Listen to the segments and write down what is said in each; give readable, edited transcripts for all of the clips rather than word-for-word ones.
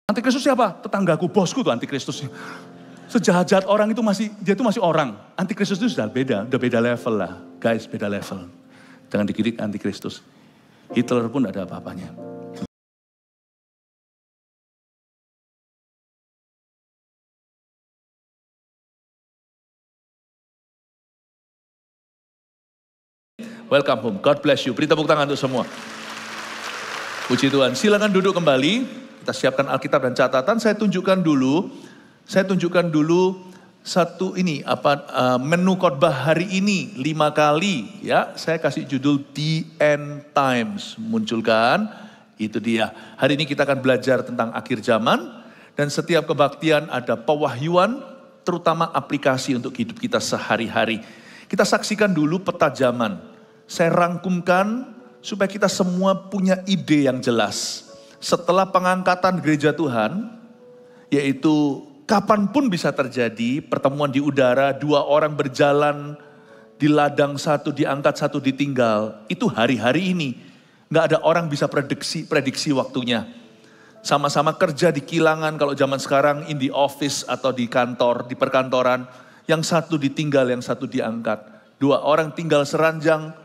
Antikristus siapa? Tetanggaku, bosku tuh antikristus. Sejahat-jahat orang itu dia itu masih orang. Antikristus itu sudah beda level lah. Guys, beda level. Jangan dikirik antikristus. Hitler pun ada apa-apanya. Welcome home, God bless you. Beri tepuk tangan untuk semua. Puji Tuhan, silakan duduk kembali. Kita siapkan Alkitab dan catatan. Saya tunjukkan dulu satu ini menu khotbah hari ini 5 kali ya. Saya kasih judul The End Times. Munculkan, itu dia. Hari ini kita akan belajar tentang akhir zaman dan setiap kebaktian ada pewahyuan, terutama aplikasi untuk hidup kita sehari-hari. Kita saksikan dulu peta zaman. Saya rangkumkan supaya kita semua punya ide yang jelas. Setelah pengangkatan gereja Tuhan, yaitu kapanpun bisa terjadi, pertemuan di udara, 2 orang berjalan di ladang, 1 diangkat, 1 ditinggal. Itu hari-hari ini. Nggak ada orang bisa prediksi waktunya. Sama-sama kerja di kilangan, kalau zaman sekarang in the office atau di kantor, di perkantoran. Yang 1 ditinggal, yang 1 diangkat. 2 orang tinggal seranjang,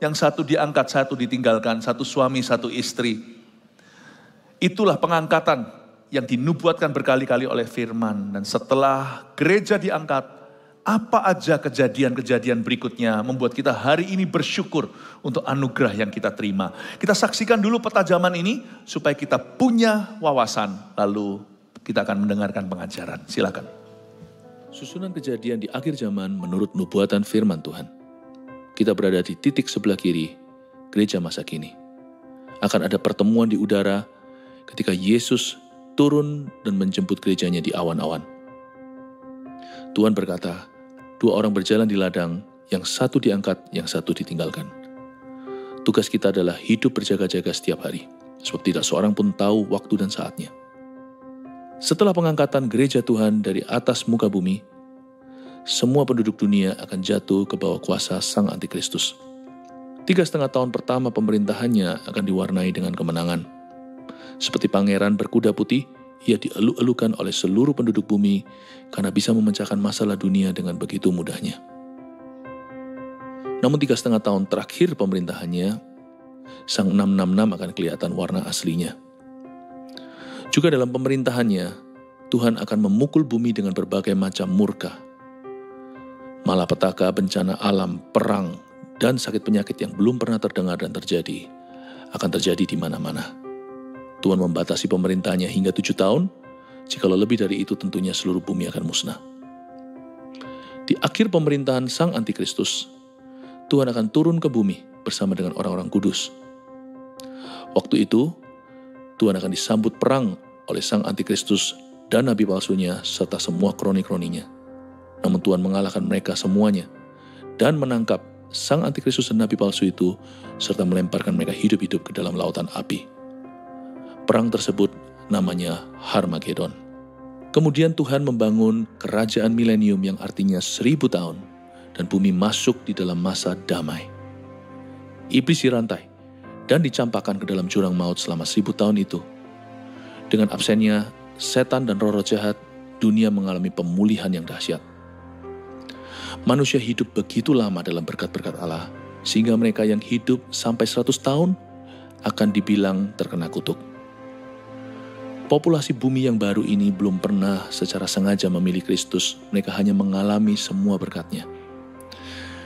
yang 1 diangkat, 1 ditinggalkan. 1 suami, 1 istri. Itulah pengangkatan yang dinubuatkan berkali-kali oleh firman. Dan setelah gereja diangkat, apa aja kejadian-kejadian berikutnya membuat kita hari ini bersyukur untuk anugerah yang kita terima. Kita saksikan dulu peta zaman ini supaya kita punya wawasan. Lalu kita akan mendengarkan pengajaran. Silakan. Susunan kejadian di akhir zaman menurut nubuatan firman Tuhan. Kita berada di titik sebelah kiri gereja masa kini. Akan ada pertemuan di udara ketika Yesus turun dan menjemput gerejanya di awan-awan. Tuhan berkata, 2 orang berjalan di ladang, yang 1 diangkat, yang 1 ditinggalkan. Tugas kita adalah hidup berjaga-jaga setiap hari, sebab tidak seorang pun tahu waktu dan saatnya. Setelah pengangkatan gereja Tuhan dari atas muka bumi, semua penduduk dunia akan jatuh ke bawah kuasa Sang Antikristus. 3,5 tahun pertama pemerintahannya akan diwarnai dengan kemenangan. Seperti pangeran berkuda putih, ia dieluk-elukan oleh seluruh penduduk bumi karena bisa memecahkan masalah dunia dengan begitu mudahnya. Namun 3,5 tahun terakhir pemerintahannya, Sang 666 akan kelihatan warna aslinya. Juga dalam pemerintahannya, Tuhan akan memukul bumi dengan berbagai macam murka. Malapetaka, bencana alam, perang, dan sakit penyakit yang belum pernah terdengar dan terjadi, akan terjadi di mana-mana. Tuhan membatasi pemerintahnya hingga 7 tahun, jikalau lebih dari itu tentunya seluruh bumi akan musnah. Di akhir pemerintahan Sang Antikristus, Tuhan akan turun ke bumi bersama dengan orang-orang kudus. Waktu itu, Tuhan akan disambut perang oleh Sang Antikristus dan nabi palsunya serta semua kroni-kroninya. Namun Tuhan mengalahkan mereka semuanya dan menangkap Sang Antikristus dan nabi palsu itu serta melemparkan mereka hidup-hidup ke dalam lautan api. Perang tersebut namanya Harmagedon. Kemudian Tuhan membangun kerajaan milenium yang artinya 1000 tahun dan bumi masuk di dalam masa damai. Iblis dirantai dan dicampakkan ke dalam jurang maut selama 1000 tahun itu. Dengan absennya setan dan roh-roh jahat, dunia mengalami pemulihan yang dahsyat. Manusia hidup begitu lama dalam berkat-berkat Allah, sehingga mereka yang hidup sampai 100 tahun akan dibilang terkena kutuk. Populasi bumi yang baru ini belum pernah secara sengaja memilih Kristus, mereka hanya mengalami semua berkat-Nya.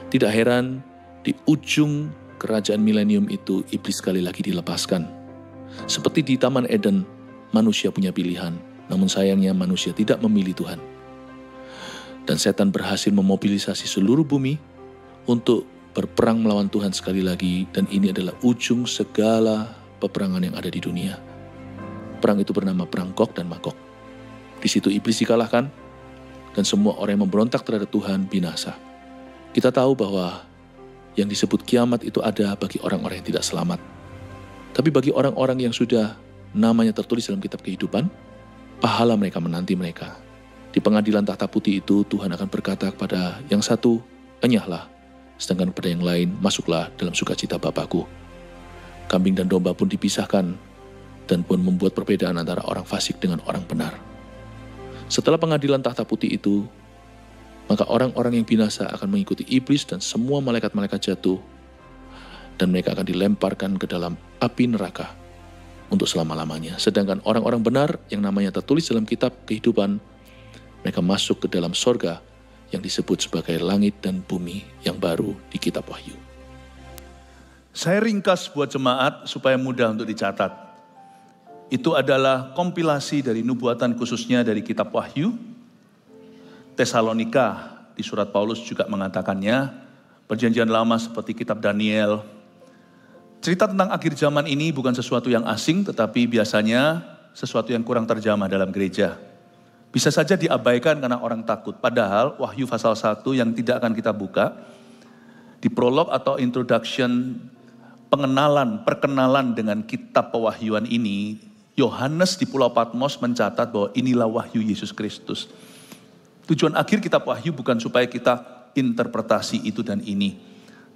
Tidak heran, di ujung kerajaan milenium itu iblis sekali lagi dilepaskan. Seperti di Taman Eden, manusia punya pilihan, namun sayangnya manusia tidak memilih Tuhan. Dan setan berhasil memobilisasi seluruh bumi untuk berperang melawan Tuhan sekali lagi, dan ini adalah ujung segala peperangan yang ada di dunia. Perang itu bernama Perang Gog dan Magog. Di situ iblis dikalahkan, dan semua orang yang memberontak terhadap Tuhan binasa. Kita tahu bahwa yang disebut kiamat itu ada bagi orang-orang yang tidak selamat. Tapi bagi orang-orang yang sudah namanya tertulis dalam kitab kehidupan, pahala mereka menanti mereka. Di pengadilan tahta putih itu, Tuhan akan berkata kepada yang satu, enyahlah, sedangkan kepada yang lain, masuklah dalam sukacita Bapakku. Kambing dan domba pun dipisahkan, dan pun membuat perbedaan antara orang fasik dengan orang benar. Setelah pengadilan tahta putih itu, maka orang-orang yang binasa akan mengikuti iblis dan semua malaikat-malaikat jatuh, dan mereka akan dilemparkan ke dalam api neraka untuk selama-lamanya. Sedangkan orang-orang benar yang namanya tertulis dalam kitab kehidupan, mereka masuk ke dalam sorga yang disebut sebagai langit dan bumi yang baru di kitab Wahyu. Saya ringkas buat jemaat supaya mudah untuk dicatat. Itu adalah kompilasi dari nubuatan khususnya dari kitab Wahyu. Tesalonika di surat Paulus juga mengatakannya. Perjanjian lama seperti kitab Daniel. Cerita tentang akhir zaman ini bukan sesuatu yang asing, tetapi biasanya sesuatu yang kurang terjamah dalam gereja. Bisa saja diabaikan karena orang takut. Padahal Wahyu pasal 1 yang tidak akan kita buka, di prolog atau introduction, perkenalan dengan kitab pewahyuan ini, Yohanes di Pulau Patmos mencatat bahwa inilah wahyu Yesus Kristus. Tujuan akhir kitab Wahyu bukan supaya kita interpretasi itu dan ini,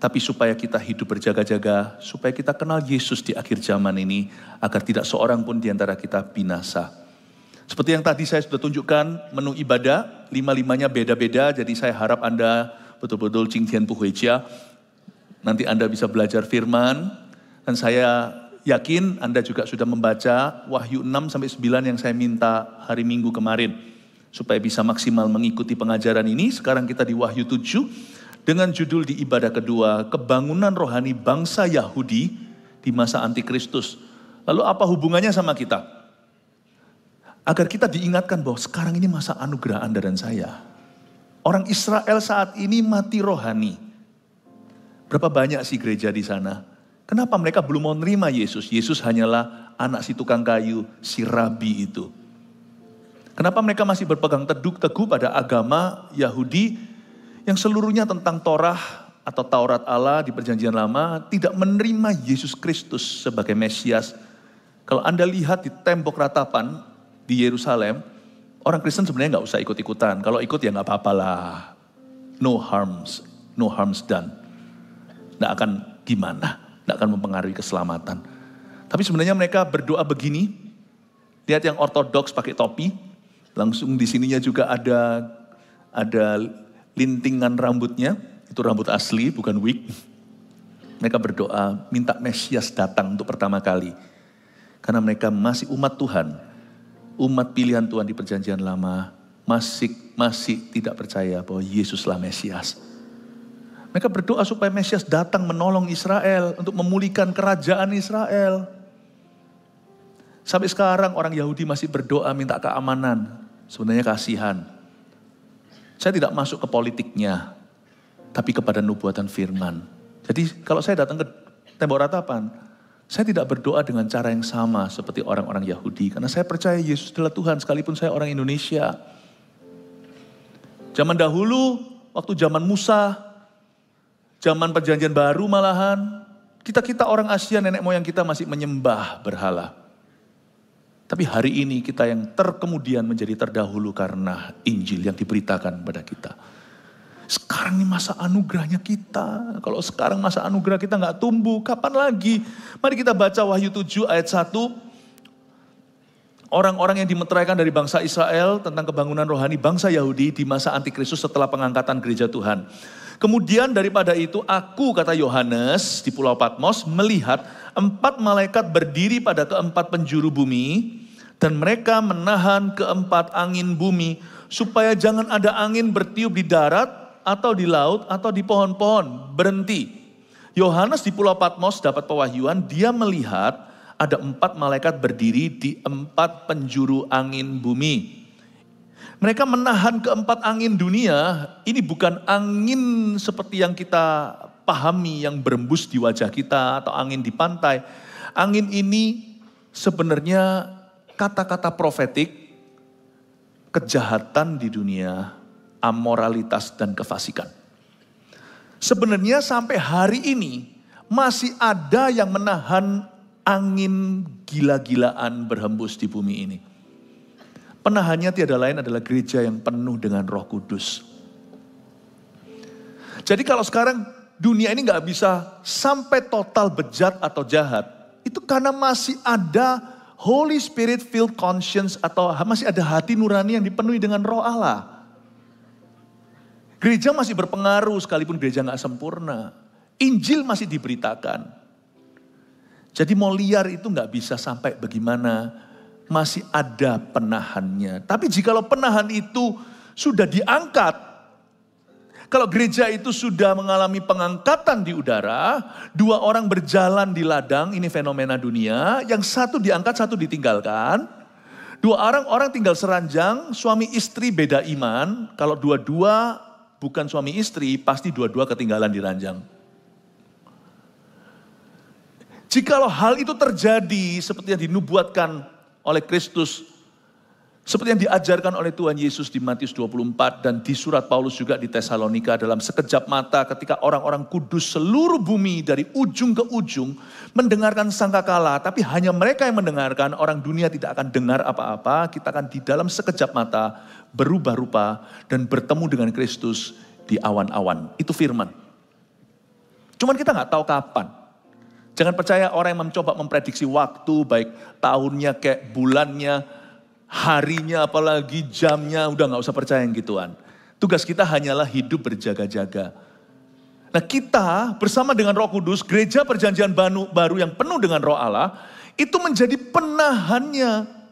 tapi supaya kita hidup berjaga-jaga, supaya kita kenal Yesus di akhir zaman ini, agar tidak seorang pun di antara kita binasa. Seperti yang tadi saya sudah tunjukkan, menu ibadah, 5-5-nya beda-beda, jadi saya harap Anda betul-betul Qingtian Puhuijia. Nanti Anda bisa belajar firman, dan saya yakin Anda juga sudah membaca Wahyu 6-9 yang saya minta hari Minggu kemarin, supaya bisa maksimal mengikuti pengajaran ini. Sekarang kita di Wahyu 7, dengan judul di ibadah kedua, kebangunan rohani bangsa Yahudi di masa antikristus. Lalu apa hubungannya sama kita? Agar kita diingatkan bahwa sekarang ini masa anugerah Anda dan saya. Orang Israel saat ini mati rohani. Berapa banyak sih gereja di sana? Kenapa mereka belum mau menerima Yesus? Yesus hanyalah anak si tukang kayu, si rabi itu. Kenapa mereka masih berpegang teguh pada agama Yahudi yang seluruhnya tentang Torah atau Taurat Allah di perjanjian lama, tidak menerima Yesus Kristus sebagai Mesias? Kalau Anda lihat di tembok ratapan di Yerusalem, orang Kristen sebenarnya nggak usah ikut-ikutan. Kalau ikut ya nggak apa-apa lah. No harms done. Nggak akan gimana, nggak akan mempengaruhi keselamatan. Tapi sebenarnya mereka berdoa begini. Lihat yang ortodoks pakai topi, langsung di sininya juga ada lintingan rambutnya, itu rambut asli bukan wig. Mereka berdoa minta Mesias datang untuk pertama kali. Karena mereka masih umat Tuhan, umat pilihan Tuhan di perjanjian lama, masih tidak percaya bahwa Yesuslah Mesias. Mereka berdoa supaya Mesias datang menolong Israel untuk memulihkan kerajaan Israel. Sampai sekarang orang Yahudi masih berdoa minta keamanan. Sebenarnya kasihan. Saya tidak masuk ke politiknya, tapi kepada nubuatan firman. Jadi kalau saya datang ke tembok ratapan, saya tidak berdoa dengan cara yang sama seperti orang-orang Yahudi. Karena saya percaya Yesus adalah Tuhan sekalipun saya orang Indonesia. Zaman dahulu, waktu zaman Musa, zaman perjanjian baru malahan, kita orang Asia, nenek moyang kita masih menyembah berhala. Tapi hari ini kita yang terkemudian menjadi terdahulu karena Injil yang diberitakan kepada kita. Sekarang ini masa anugerahnya kita. Kalau sekarang masa anugerah kita nggak tumbuh, kapan lagi? Mari kita baca Wahyu 7 ayat 1. Orang-orang yang dimeteraikan dari bangsa Israel tentang kebangunan rohani bangsa Yahudi di masa antikristus setelah pengangkatan gereja Tuhan. Kemudian daripada itu aku, kata Yohanes di Pulau Patmos, melihat 4 malaikat berdiri pada keempat penjuru bumi, dan mereka menahan keempat angin bumi, supaya jangan ada angin bertiup di darat, atau di laut, atau di pohon-pohon, berhenti. Yohanes di Pulau Patmos dapat pewahyuan, dia melihat ada 4 malaikat berdiri di 4 penjuru angin bumi. Mereka menahan keempat angin dunia. Ini bukan angin seperti yang kita pahami yang berembus di wajah kita atau angin di pantai. Angin ini sebenarnya kata-kata profetik kejahatan di dunia, amoralitas dan kefasikan. Sebenarnya sampai hari ini masih ada yang menahan angin gila-gilaan berhembus di bumi ini. Penahannya tiada lain adalah gereja yang penuh dengan Roh Kudus. Jadi kalau sekarang dunia ini gak bisa sampai total bejat atau jahat, itu karena masih ada Holy Spirit filled conscience atau masih ada hati nurani yang dipenuhi dengan roh Allah. Gereja masih berpengaruh sekalipun gereja gak sempurna. Injil masih diberitakan. Jadi mau liar itu gak bisa sampai bagaimana, masih ada penahannya. Tapi jikalau penahan itu sudah diangkat, kalau gereja itu sudah mengalami pengangkatan di udara, 2 orang berjalan di ladang, ini fenomena dunia, yang satu diangkat, satu ditinggalkan. 2 orang tinggal seranjang, suami istri beda iman, kalau dua-dua bukan suami istri, pasti dua-dua ketinggalan di ranjang. Jikalau hal itu terjadi seperti yang dinubuatkan oleh Kristus, seperti yang diajarkan oleh Tuhan Yesus di Matius 24 dan di surat Paulus juga di Tesalonika, dalam sekejap mata ketika orang-orang kudus seluruh bumi dari ujung ke ujung mendengarkan sangkakala, tapi hanya mereka yang mendengarkan, orang dunia tidak akan dengar apa-apa, kita akan di dalam sekejap mata berubah rupa dan bertemu dengan Kristus di awan-awan. Itu firman. Cuman kita gak tahu kapan. Jangan percaya orang yang mencoba memprediksi waktu, baik tahunnya kayak bulannya, harinya apalagi jamnya, udah gak usah percaya yang gituan. Tugas kita hanyalah hidup berjaga-jaga. Nah kita bersama dengan Roh Kudus, gereja perjanjian baru yang penuh dengan Roh Allah, itu menjadi penahannya.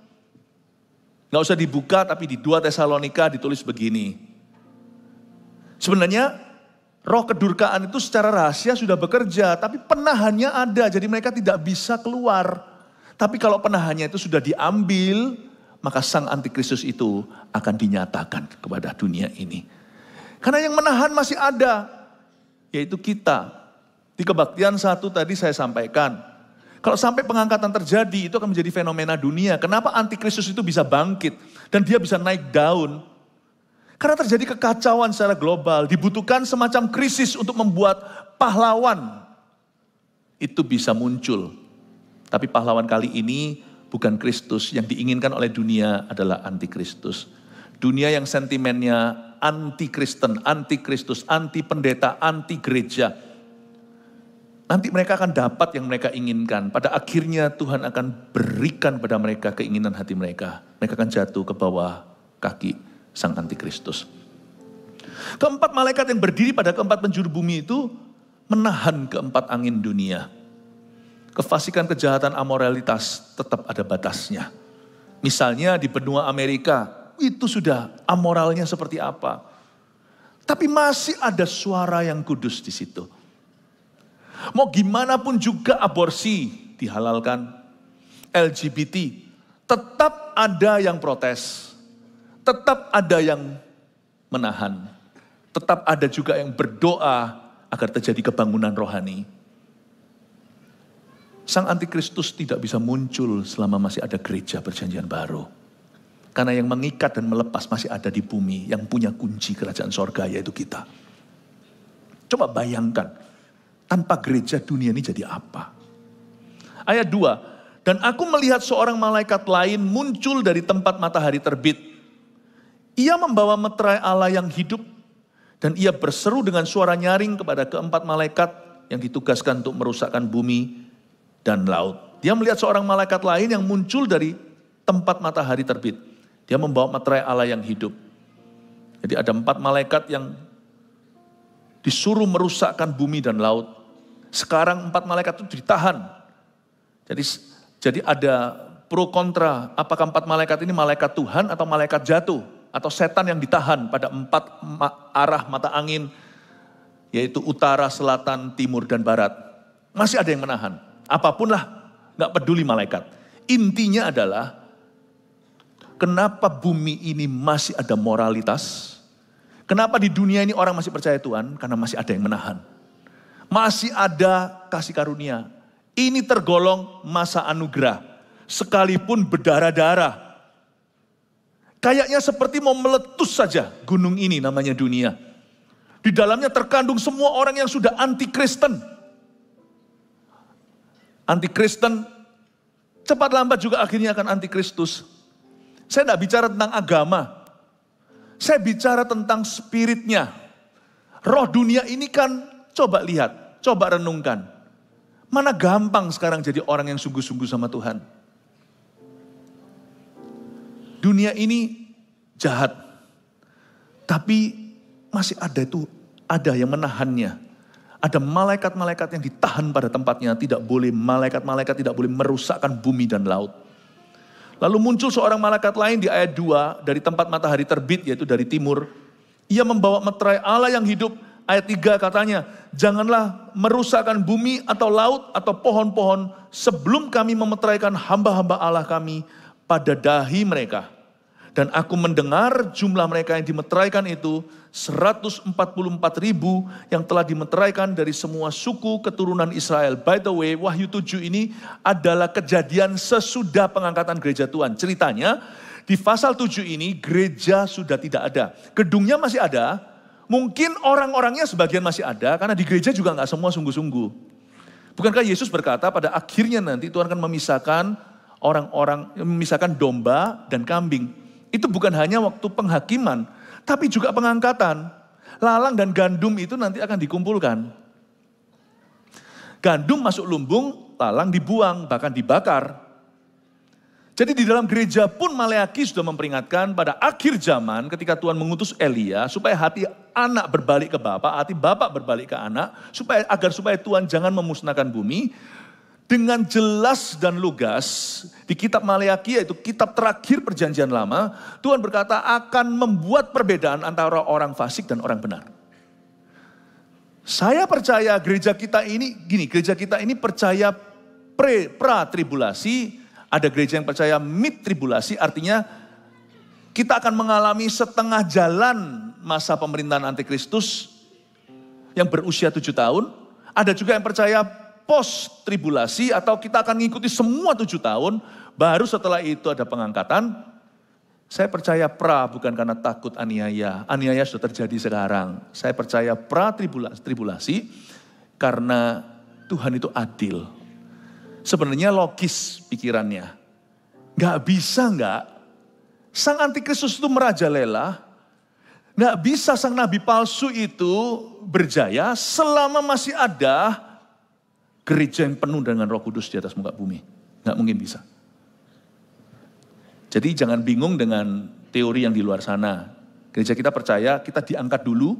Gak usah dibuka, tapi di 2 Tesalonika ditulis begini. Sebenarnya roh kedurkaan itu secara rahasia sudah bekerja, tapi penahannya ada, jadi mereka tidak bisa keluar. Tapi kalau penahannya itu sudah diambil, maka sang antikristus itu akan dinyatakan kepada dunia ini. Karena yang menahan masih ada, yaitu kita. Di kebaktian 1 tadi saya sampaikan, kalau sampai pengangkatan terjadi, itu akan menjadi fenomena dunia. Kenapa antikristus itu bisa bangkit dan dia bisa naik daun? Karena terjadi kekacauan secara global, dibutuhkan semacam krisis untuk membuat pahlawan itu bisa muncul. Tapi pahlawan kali ini bukan Kristus, yang diinginkan oleh dunia adalah antikristus. Dunia yang sentimennya anti-Kristen, anti-Kristus, anti-pendeta, anti-gereja. Nanti mereka akan dapat yang mereka inginkan. Pada akhirnya Tuhan akan berikan pada mereka keinginan hati mereka. Mereka akan jatuh ke bawah kaki sang antikristus. Keempat malaikat yang berdiri pada keempat penjuru bumi itu menahan keempat angin dunia. Kefasikan, kejahatan, amoralitas tetap ada batasnya. Misalnya di benua Amerika, itu sudah amoralnya seperti apa. Tapi masih ada suara yang kudus di situ. Mau gimana pun juga aborsi dihalalkan, LGBT, tetap ada yang protes. Tetap ada yang menahan. Tetap ada juga yang berdoa agar terjadi kebangunan rohani. Sang antikristus tidak bisa muncul selama masih ada gereja perjanjian baru. Karena yang mengikat dan melepas masih ada di bumi, yang punya kunci kerajaan sorga yaitu kita. Coba bayangkan, tanpa gereja dunia ini jadi apa? Ayat 2, dan aku melihat seorang malaikat lain muncul dari tempat matahari terbit. Ia membawa meterai Allah yang hidup, dan ia berseru dengan suara nyaring kepada keempat malaikat yang ditugaskan untuk merusakkan bumi dan laut. Dia melihat seorang malaikat lain yang muncul dari tempat matahari terbit. Dia membawa meterai Allah yang hidup. Jadi ada 4 malaikat yang disuruh merusakkan bumi dan laut. Sekarang 4 malaikat itu ditahan. Jadi ada pro kontra. Apakah 4 malaikat ini malaikat Tuhan atau malaikat jatuh? Atau setan yang ditahan pada 4 arah mata angin. Yaitu utara, selatan, timur, dan barat. Masih ada yang menahan. Apapun lah, gak peduli malaikat. Intinya adalah, kenapa bumi ini masih ada moralitas? Kenapa di dunia ini orang masih percaya Tuhan? Karena masih ada yang menahan. Masih ada kasih karunia. Ini tergolong masa anugerah. Sekalipun berdarah-darah. Kayaknya seperti mau meletus saja gunung ini namanya dunia. Di dalamnya terkandung semua orang yang sudah anti-Kristen. Anti-Kristen cepat lambat juga akhirnya akan anti-Kristus. Saya tidak bicara tentang agama. Saya bicara tentang spiritnya. Roh dunia ini kan coba lihat, coba renungkan. Mana gampang sekarang jadi orang yang sungguh-sungguh sama Tuhan. Dunia ini jahat. Tapi masih ada yang menahannya. Ada malaikat-malaikat yang ditahan pada tempatnya. Malaikat-malaikat tidak boleh merusakkan bumi dan laut. Lalu muncul seorang malaikat lain di ayat 2 dari tempat matahari terbit, yaitu dari timur. Ia membawa meterai Allah yang hidup. Ayat 3 katanya, janganlah merusakkan bumi atau laut atau pohon-pohon sebelum kami memeteraikan hamba-hamba Allah kami pada dahi mereka. Dan aku mendengar jumlah mereka yang dimeteraikan itu 144.000 yang telah dimeteraikan dari semua suku keturunan Israel. By the way, Wahyu 7 ini adalah kejadian sesudah pengangkatan gereja Tuhan. Ceritanya di pasal 7 ini gereja sudah tidak ada. Gedungnya masih ada, mungkin orang-orangnya sebagian masih ada karena di gereja juga nggak semua sungguh-sungguh. Bukankah Yesus berkata pada akhirnya nanti Tuhan akan memisahkan memisahkan domba dan kambing. Itu bukan hanya waktu penghakiman, tapi juga pengangkatan. Lalang dan gandum itu nanti akan dikumpulkan. Gandum masuk lumbung, lalang dibuang, bahkan dibakar. Jadi di dalam gereja pun Maleaki sudah memperingatkan pada akhir zaman ketika Tuhan mengutus Elia supaya hati anak berbalik ke bapak, hati bapak berbalik ke anak, agar Tuhan jangan memusnahkan bumi. Dengan jelas dan lugas di kitab Maleaki, yaitu kitab terakhir perjanjian lama, Tuhan berkata akan membuat perbedaan antara orang fasik dan orang benar. Saya percaya gereja kita ini percaya pra-tribulasi, ada gereja yang percaya mid-tribulasi, artinya kita akan mengalami setengah jalan masa pemerintahan antikristus yang berusia 7 tahun. Ada juga yang percaya post-tribulasi atau kita akan mengikuti semua 7 tahun, baru setelah itu ada pengangkatan. Saya percaya bukan karena takut aniaya. Aniaya sudah terjadi sekarang. Saya percaya tribulasi karena Tuhan itu adil. Sebenarnya logis pikirannya. Sang antikristus itu merajalela. Gak bisa sang nabi palsu itu berjaya selama masih ada gereja yang penuh dengan Roh Kudus di atas muka bumi. Nggak mungkin bisa. Jadi jangan bingung dengan teori yang di luar sana. Gereja kita percaya kita diangkat dulu,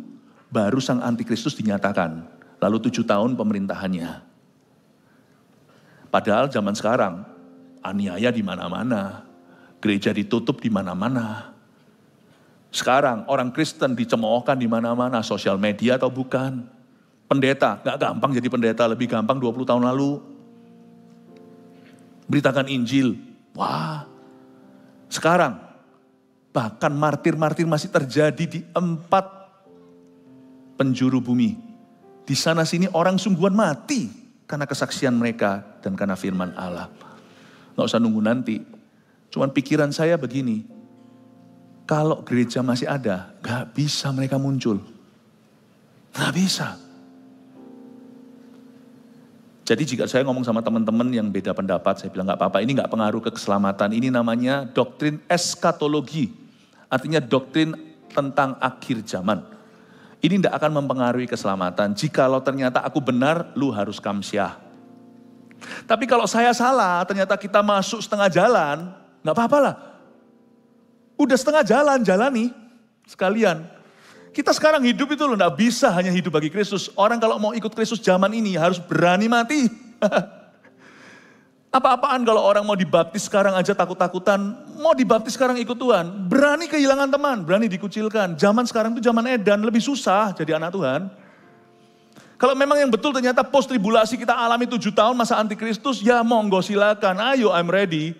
baru sang antikristus dinyatakan. Lalu 7 tahun pemerintahannya. Padahal zaman sekarang, aniaya di mana-mana. Gereja ditutup di mana-mana. Sekarang orang Kristen dicemoohkan di mana-mana, sosial media atau bukan. Pendeta, gak gampang jadi pendeta, lebih gampang 20 tahun lalu. Beritakan Injil. Wah, sekarang bahkan martir-martir masih terjadi di 4 penjuru bumi. Di sana sini orang sungguhan mati karena kesaksian mereka dan karena firman Allah. Gak usah nunggu nanti. Cuman pikiran saya begini, kalau gereja masih ada, gak bisa mereka muncul. Gak bisa. Jadi jika saya ngomong sama teman-teman yang beda pendapat, saya bilang gak apa-apa, ini gak pengaruh ke keselamatan. Ini namanya doktrin eskatologi. Artinya doktrin tentang akhir zaman. Ini tidak akan mempengaruhi keselamatan. Jikalau ternyata aku benar, lu harus kamsyah. Tapi kalau saya salah, ternyata kita masuk setengah jalan, gak apa-apa lah. Udah setengah jalan, jalani sekalian. Kita sekarang hidup itu loh, gak bisa hanya hidup bagi Kristus. Orang kalau mau ikut Kristus zaman ini harus berani mati. Apa-apaan kalau orang mau dibaptis sekarang aja takut-takutan. Mau dibaptis sekarang ikut Tuhan. Berani kehilangan teman, berani dikucilkan. Zaman sekarang itu zaman edan, lebih susah jadi anak Tuhan. Kalau memang yang betul ternyata post tribulasi kita alami 7 tahun masa antikristus, ya monggo silakan, ayo I'm ready.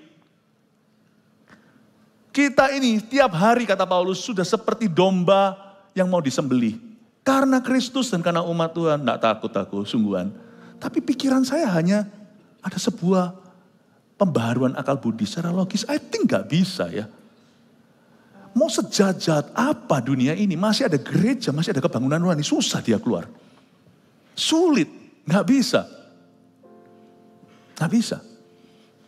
Kita ini tiap hari kata Paulus sudah seperti domba yang mau disembelih. Karena Kristus dan karena umat Tuhan. Tidak takut aku, sungguhan. Tapi pikiran saya hanya ada sebuah pembaharuan akal budi secara logis. I think gak bisa ya. Mau sejahat apa dunia ini, masih ada gereja, masih ada kebangunan rohani. Susah dia keluar. Sulit, gak bisa. Gak bisa.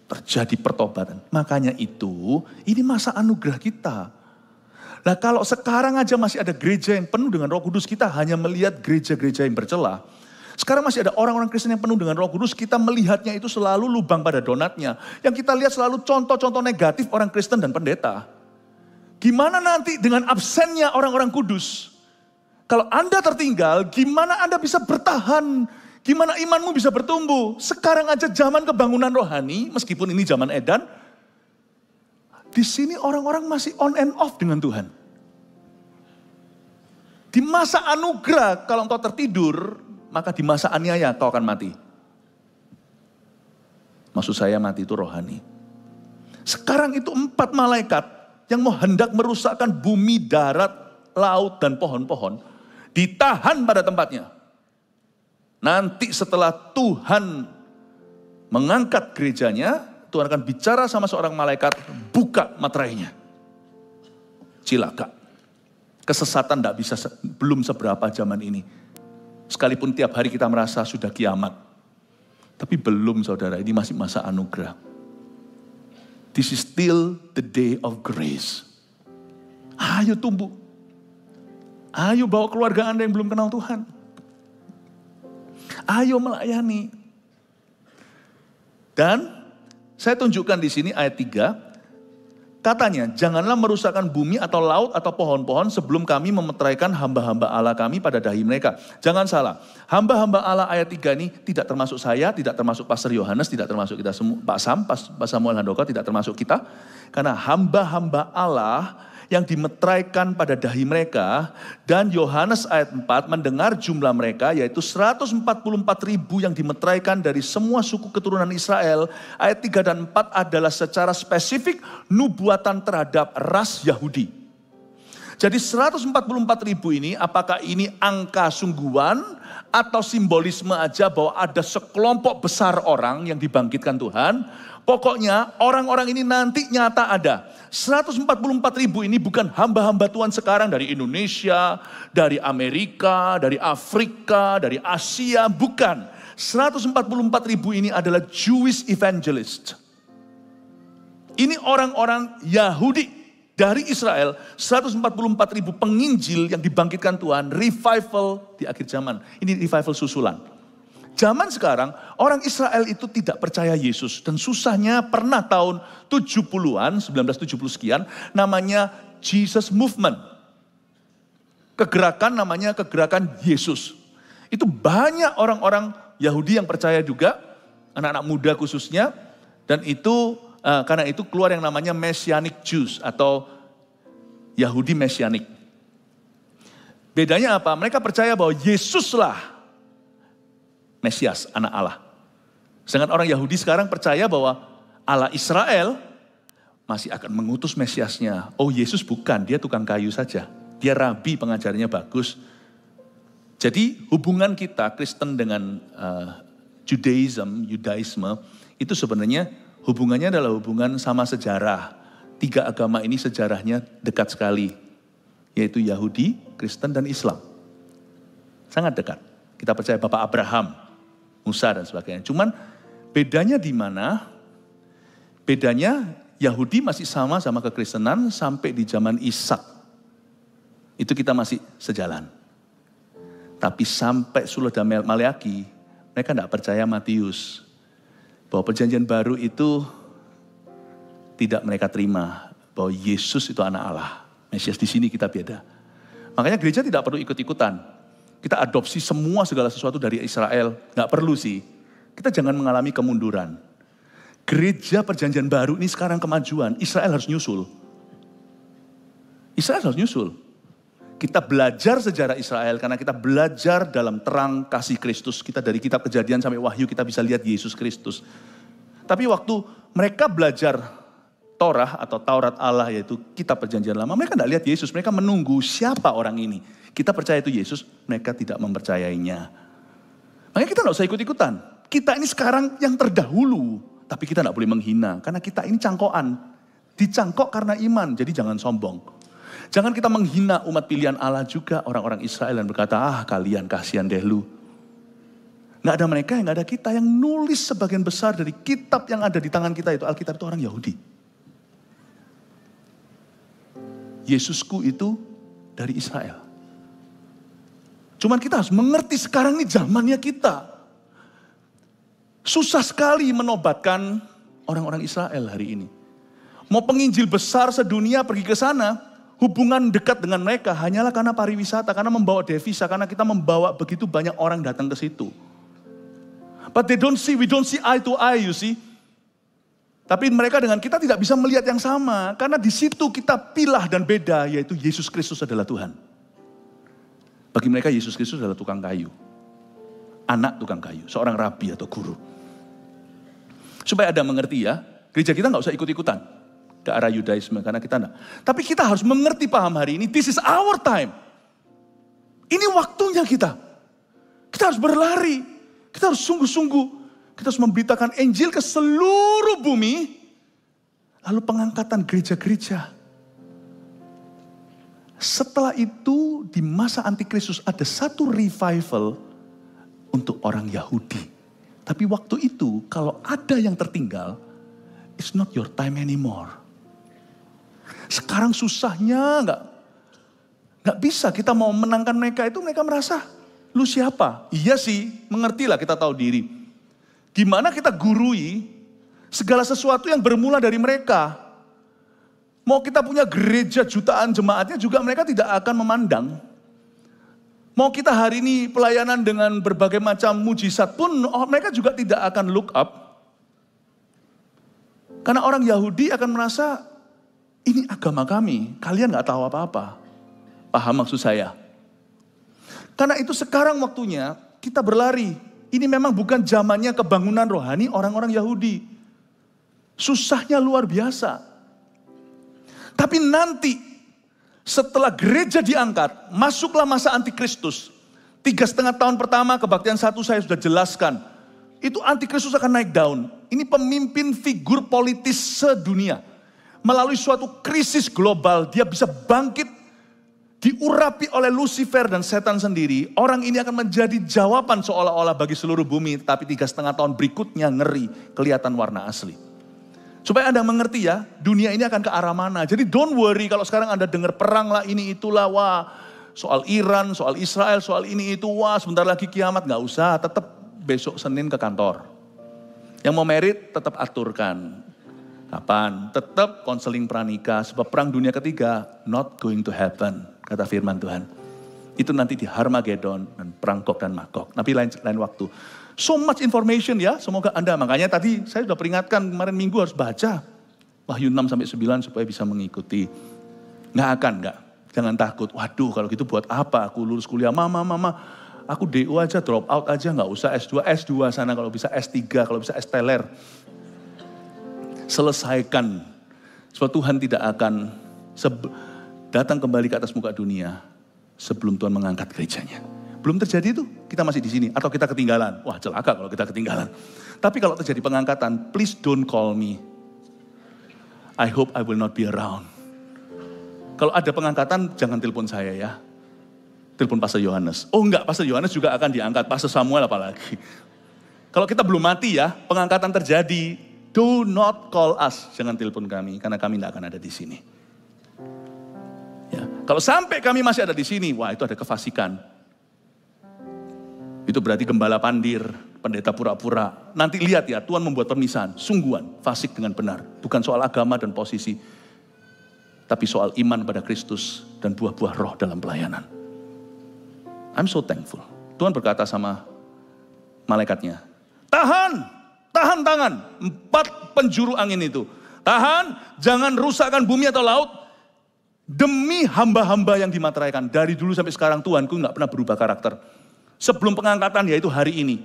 Terjadi pertobatan. Makanya itu, ini masa anugerah kita. Nah kalau sekarang aja masih ada gereja yang penuh dengan Roh Kudus, kita hanya melihat gereja-gereja yang bercelah. Sekarang masih ada orang-orang Kristen yang penuh dengan Roh Kudus, kita melihatnya itu selalu lubang pada donatnya. Yang kita lihat selalu contoh-contoh negatif orang Kristen dan pendeta. Gimana nanti dengan absennya orang-orang kudus? Kalau Anda tertinggal, gimana Anda bisa bertahan? Gimana imanmu bisa bertumbuh? Sekarang aja zaman kebangunan rohani, meskipun ini zaman edan, di sini orang-orang masih on and off dengan Tuhan. Di masa anugerah, kalau engkau tertidur, maka di masa aniaya kau akan mati. Maksud saya mati itu rohani. Sekarang itu 4 malaikat yang mau hendak merusakkan bumi, darat, laut, dan pohon-pohon, ditahan pada tempatnya. Nanti setelah Tuhan mengangkat gerejanya, Tuhan akan bicara sama seorang malaikat, buka materainya. Cilaka. Kesesatan belum seberapa zaman ini. Sekalipun tiap hari kita merasa sudah kiamat. Tapi belum saudara, ini masih masa anugerah. This is still the day of grace. Ayo tumbuh. Ayo bawa keluarga Anda yang belum kenal Tuhan. Ayo melayani. Dan saya tunjukkan di sini ayat 3. Katanya, janganlah merusakkan bumi atau laut atau pohon-pohon sebelum kami memeteraikan hamba-hamba Allah kami pada dahi mereka. Jangan salah, hamba-hamba Allah ayat 3 ini tidak termasuk saya, tidak termasuk Pastor Yohanes, tidak termasuk kita semua, Pak Sam, Pak Samuel Handoko, tidak termasuk kita. Karena hamba-hamba Allah yang dimeteraikan pada dahi mereka, dan Yohanes ayat 4 mendengar jumlah mereka yaitu 144.000 yang dimeteraikan dari semua suku keturunan Israel. Ayat 3 dan 4 adalah secara spesifik nubuatan terhadap ras Yahudi. Jadi 144.000 ini apakah ini angka sungguhan atau simbolisme aja bahwa ada sekelompok besar orang yang dibangkitkan Tuhan? Pokoknya orang-orang ini nanti nyata ada. 144.000 ini bukan hamba-hamba Tuhan sekarang dari Indonesia, dari Amerika, dari Afrika, dari Asia. Bukan. 144.000 ini adalah Jewish evangelist. Ini orang-orang Yahudi dari Israel. 144.000 penginjil yang dibangkitkan Tuhan. Revival di akhir zaman. Ini revival susulan. Zaman sekarang, orang Israel itu tidak percaya Yesus. Dan susahnya pernah tahun 70-an, 1970 sekian, namanya Jesus Movement. Kegerakan namanya kegerakan Yesus. Itu banyak orang-orang Yahudi yang percaya juga, anak-anak muda khususnya. Dan itu, karena itu keluar yang namanya Messianic Jews atau Yahudi Messianik. Bedanya apa? Mereka percaya bahwa Yesuslah Mesias, anak Allah. Sedangkan orang Yahudi sekarang percaya bahwa Allah Israel masih akan mengutus Mesiasnya. Oh, Yesus bukan, dia tukang kayu saja. Dia rabi, pengajarnya bagus. Jadi hubungan kita Kristen dengan Judaisme, itu sebenarnya hubungannya adalah hubungan sama sejarah. 3 agama ini sejarahnya dekat sekali. Yaitu Yahudi, Kristen, dan Islam. Sangat dekat. Kita percaya Bapak Abraham, Musa dan sebagainya. Cuman bedanya di mana? Bedanya Yahudi masih sama kekristenan sampai di zaman Ishak. Itu kita masih sejalan. Tapi sampai Sulah dan Maleaki, mereka tidak percaya Matius. Bahwa perjanjian baru itu tidak mereka terima. Bahwa Yesus itu anak Allah. Mesias di sini kita beda. Makanya gereja tidak perlu ikut-ikutan. Kita adopsi semua segala sesuatu dari Israel. Nggak perlu sih. Kita jangan mengalami kemunduran. Gereja perjanjian baru ini sekarang kemajuan. Israel harus nyusul. Israel harus nyusul. Kita belajar sejarah Israel karena kita belajar dalam terang kasih Kristus. Kita dari kitab Kejadian sampai Wahyu kita bisa lihat Yesus Kristus. Tapi waktu mereka belajar Torah atau Taurat Allah yaitu kitab perjanjian lama. Mereka tidak lihat Yesus. Mereka menunggu siapa orang ini. Kita percaya itu Yesus, mereka tidak mempercayainya. Makanya kita tidak usah ikut-ikutan. Kita ini sekarang yang terdahulu. Tapi kita tidak boleh menghina. Karena kita ini cangkokan. Dicangkok karena iman, jadi jangan sombong. Jangan kita menghina umat pilihan Allah juga. Orang-orang Israel dan berkata, kalian kasihan deh lu. Nggak ada mereka, nggak ada kita. Yang nulis sebagian besar dari kitab yang ada di tangan kita itu. Alkitab itu orang Yahudi. Yesusku itu dari Israel. Cuman kita harus mengerti sekarang ini zamannya kita. Susah sekali menobatkan orang-orang Israel hari ini. Mau penginjil besar sedunia pergi ke sana, hubungan dekat dengan mereka hanyalah karena pariwisata, karena membawa devisa, karena kita membawa begitu banyak orang datang ke situ. But we don't see eye to eye, you see. Tapi mereka dengan kita tidak bisa melihat yang sama, karena di situ kita pilah dan beda, yaitu Yesus Kristus adalah Tuhan. Bagi mereka Yesus Kristus adalah tukang kayu. Anak tukang kayu, seorang rabi atau guru. Supaya Anda mengerti ya, gereja kita nggak usah ikut-ikutan ke arah Yudaisme, karena kita enggak. Tapi kita harus mengerti, paham hari ini, this is our time. Ini waktunya kita. Kita harus berlari, kita harus sungguh-sungguh, kita harus memberitakan Injil ke seluruh bumi, lalu pengangkatan gereja-gereja. Setelah itu, di masa antikristus ada satu revival untuk orang Yahudi. Tapi waktu itu, kalau ada yang tertinggal, it's not your time anymore. Sekarang susahnya nggak bisa kita mau menangkan mereka itu, mereka merasa, lu siapa? Iya sih, mengertilah, kita tahu diri. Gimana kita gurui segala sesuatu yang bermula dari mereka. Mau kita punya gereja jutaan jemaatnya juga mereka tidak akan memandang. Mau kita hari ini pelayanan dengan berbagai macam mujizat pun mereka juga tidak akan look up. Karena orang Yahudi akan merasa, ini agama kami, kalian gak tahu apa-apa. Paham maksud saya? Karena itu sekarang waktunya kita berlari. Ini memang bukan zamannya kebangunan rohani orang-orang Yahudi. Susahnya luar biasa. Tapi nanti setelah gereja diangkat, masuklah masa antikristus. 3,5 tahun pertama kebaktian 1 saya sudah jelaskan. Itu antikristus akan naik daun. Ini pemimpin figur politis sedunia. Melalui suatu krisis global, dia bisa bangkit, diurapi oleh Lucifer dan setan sendiri. Orang ini akan menjadi jawaban seolah-olah bagi seluruh bumi. Tapi 3,5 tahun berikutnya ngeri, kelihatan warna asli. Supaya Anda mengerti ya, dunia ini akan ke arah mana. Jadi don't worry kalau sekarang Anda dengar perang lah, ini itulah, wah. Soal Iran, soal Israel, soal ini itu, wah sebentar lagi kiamat. Gak usah, tetap besok Senin ke kantor. Yang mau merit tetap aturkan. Kapan? Tetap konseling pranikah. Sebab perang dunia ketiga not going to happen, kata firman Tuhan. Itu nanti di Harmagedon dan perang Gog dan Magog. Tapi lain waktu. So much information ya, semoga Anda, makanya tadi saya sudah peringatkan kemarin minggu harus baca Wahyu 6-9 supaya bisa mengikuti. Nggak, jangan takut. Waduh kalau gitu buat apa aku lulus kuliah, mama, aku DO aja, drop out aja, nggak usah S2 sana, kalau bisa S3, kalau bisa S-teler. Selesaikan, sebab Tuhan tidak akan datang kembali ke atas muka dunia sebelum Tuhan mengangkat gerejanya. Belum terjadi itu, kita masih di sini. Atau kita ketinggalan. Wah celaka kalau kita ketinggalan. Tapi kalau terjadi pengangkatan, please don't call me. I hope I will not be around. Kalau ada pengangkatan, jangan telepon saya ya. Telepon Pastor Yohanes. Oh enggak, Pastor Yohanes juga akan diangkat. Pastor Samuel apalagi. Kalau kita belum mati ya, pengangkatan terjadi. Do not call us. Jangan telepon kami, karena kami tidak akan ada di sini. Ya. Kalau sampai kami masih ada di sini, wah itu ada kefasikan. Itu berarti gembala pandir, pendeta pura-pura. Nanti lihat ya, Tuhan membuat pemisahan, sungguhan, fasik dengan benar. Bukan soal agama dan posisi, tapi soal iman pada Kristus dan buah-buah roh dalam pelayanan. I'm so thankful. Tuhan berkata sama malaikatnya, tahan tangan, 4 penjuru angin itu. Tahan, jangan rusakkan bumi atau laut, demi hamba-hamba yang dimateraikan. Dari dulu sampai sekarang Tuhanku gak pernah berubah karakter. Sebelum pengangkatan yaitu hari ini.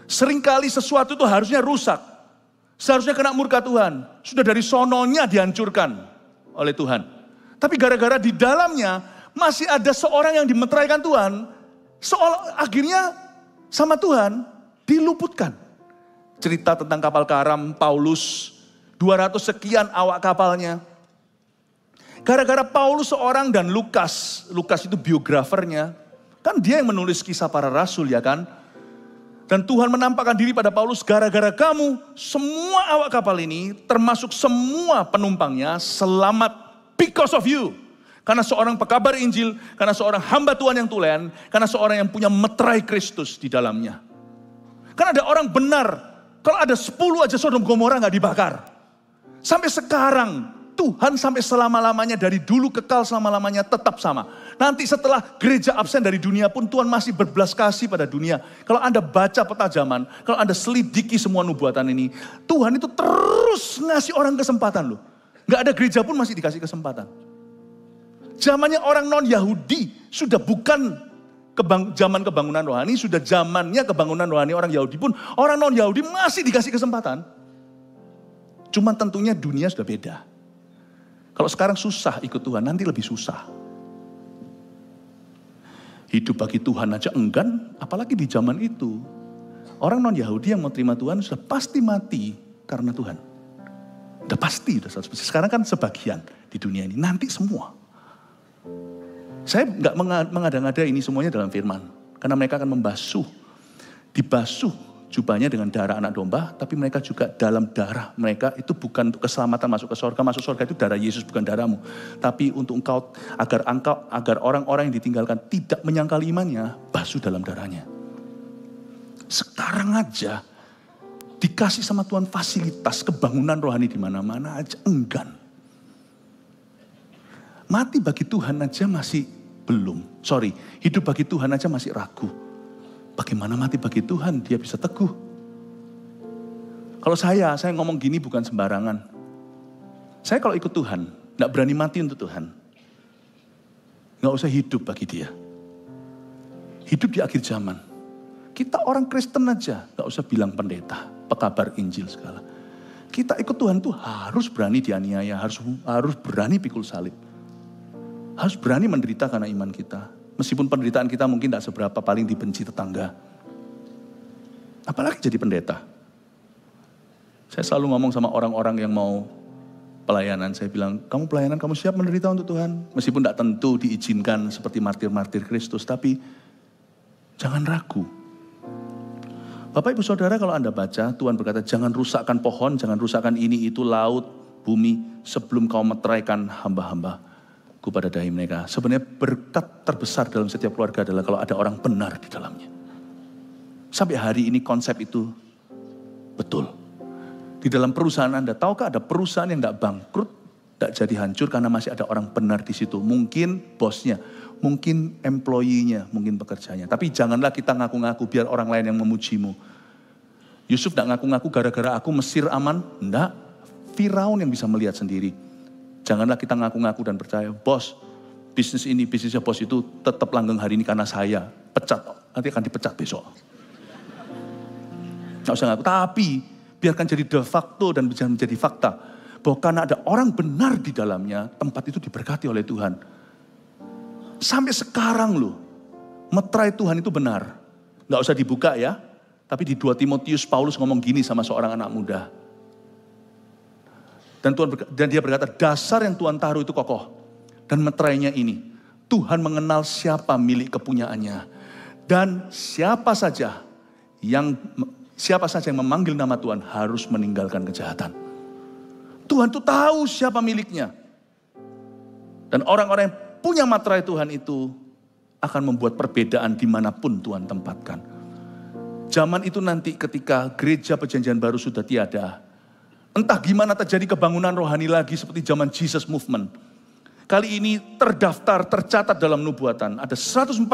Seringkali sesuatu itu harusnya rusak. Seharusnya kena murka Tuhan. Sudah dari sononya dihancurkan oleh Tuhan. Tapi gara-gara di dalamnya masih ada seorang yang dimeteraikan Tuhan. Akhirnya sama Tuhan diluputkan. Cerita tentang kapal karam Paulus. 200 sekian awak kapalnya. Gara-gara Paulus seorang dan Lukas itu biografernya. Kan dia yang menulis kisah para rasul ya kan. Dan Tuhan menampakkan diri pada Paulus, gara-gara kamu semua awak kapal ini termasuk semua penumpangnya selamat because of you. Karena seorang pekabar Injil, karena seorang hamba Tuhan yang tulen, karena seorang yang punya meterai Kristus di dalamnya. Kan ada orang benar, kalau ada 10 aja Sodom Gomora gak dibakar. Sampai sekarang Tuhan sampai selama-lamanya, dari dulu kekal selama-lamanya tetap sama. Nanti setelah gereja absen dari dunia pun Tuhan masih berbelas kasih pada dunia. Kalau Anda baca peta zaman, kalau Anda selidiki semua nubuatan ini, Tuhan itu terus ngasih orang kesempatan loh. Gak ada gereja pun masih dikasih kesempatan. Zamannya orang non-Yahudi sudah bukan zaman kebangunan rohani, sudah zamannya kebangunan rohani orang Yahudi pun, orang non-Yahudi masih dikasih kesempatan. Cuman tentunya dunia sudah beda. Kalau sekarang susah ikut Tuhan, nanti lebih susah. Hidup bagi Tuhan aja enggan, apalagi di zaman itu. Orang non-Yahudi yang mau terima Tuhan sudah pasti mati karena Tuhan. Udah pasti, udah 100%. Sekarang kan sebagian di dunia ini, nanti semua. Saya nggak mengada-ngada ini semuanya dalam firman. Karena mereka akan dibasuh jubahnya dengan darah anak domba, tapi mereka juga dalam darah mereka itu bukan untuk keselamatan masuk ke surga. Masuk surga itu darah Yesus, bukan darahmu. Tapi untuk engkau, agar orang-orang yang ditinggalkan tidak menyangkal imannya, basuh dalam darahnya. Sekarang aja dikasih sama Tuhan fasilitas kebangunan rohani di mana-mana aja enggan. Mati bagi Tuhan aja masih belum. Hidup bagi Tuhan aja masih ragu. Bagaimana mati bagi Tuhan, dia bisa teguh. Kalau saya ngomong gini bukan sembarangan. Saya kalau ikut Tuhan, gak berani mati untuk Tuhan. Gak usah hidup bagi dia. Hidup di akhir zaman. Kita orang Kristen aja, gak usah bilang pendeta, pekabar Injil segala. Kita ikut Tuhan tuh harus berani dianiaya, harus berani pikul salib. Harus berani menderita karena iman kita. Meskipun penderitaan kita mungkin tidak seberapa, paling dibenci tetangga. Apalagi jadi pendeta. Saya selalu ngomong sama orang-orang yang mau pelayanan. Saya bilang, kamu pelayanan, kamu siap menderita untuk Tuhan. Meskipun tidak tentu diizinkan seperti martir-martir Kristus. Tapi jangan ragu. Bapak ibu saudara, kalau Anda baca, Tuhan berkata, jangan rusakkan pohon, jangan rusakkan ini, itu, laut, bumi, sebelum kau meteraikan hamba-hamba pada dahi mereka. Sebenarnya berkat terbesar dalam setiap keluarga adalah kalau ada orang benar di dalamnya. Sampai hari ini konsep itu betul. Di dalam perusahaan Anda, tahukah ada perusahaan yang tidak bangkrut, tidak jadi hancur karena masih ada orang benar di situ. Mungkin bosnya, mungkin employee-nya, mungkin pekerjanya. Tapi janganlah kita ngaku-ngaku biar orang lain yang memujimu. Yusuf tidak ngaku-ngaku gara-gara aku Mesir aman. Tidak, Firaun yang bisa melihat sendiri. Janganlah kita ngaku-ngaku dan percaya, bos, bisnisnya bos itu tetap langgeng hari ini karena saya. Pecat, nanti akan dipecat besok. Nggak usah ngaku, tapi biarkan jadi de facto dan bisa menjadi fakta. Bahwa karena ada orang benar di dalamnya, tempat itu diberkati oleh Tuhan. Sampai sekarang loh, meterai Tuhan itu benar. Nggak usah dibuka ya, tapi di 2 Timotius Paulus ngomong gini sama seorang anak muda. Dan dia berkata, dasar yang Tuhan taruh itu kokoh. Dan meterainya ini, Tuhan mengenal siapa milik kepunyaannya. Dan siapa saja yang memanggil nama Tuhan harus meninggalkan kejahatan. Tuhan tuh tahu siapa miliknya. Dan orang-orang yang punya materai Tuhan itu akan membuat perbedaan dimanapun Tuhan tempatkan. Zaman itu nanti ketika gereja perjanjian baru sudah tiada, entah gimana terjadi kebangunan rohani lagi seperti zaman Jesus Movement. Kali ini tercatat dalam nubuatan. Ada 144.000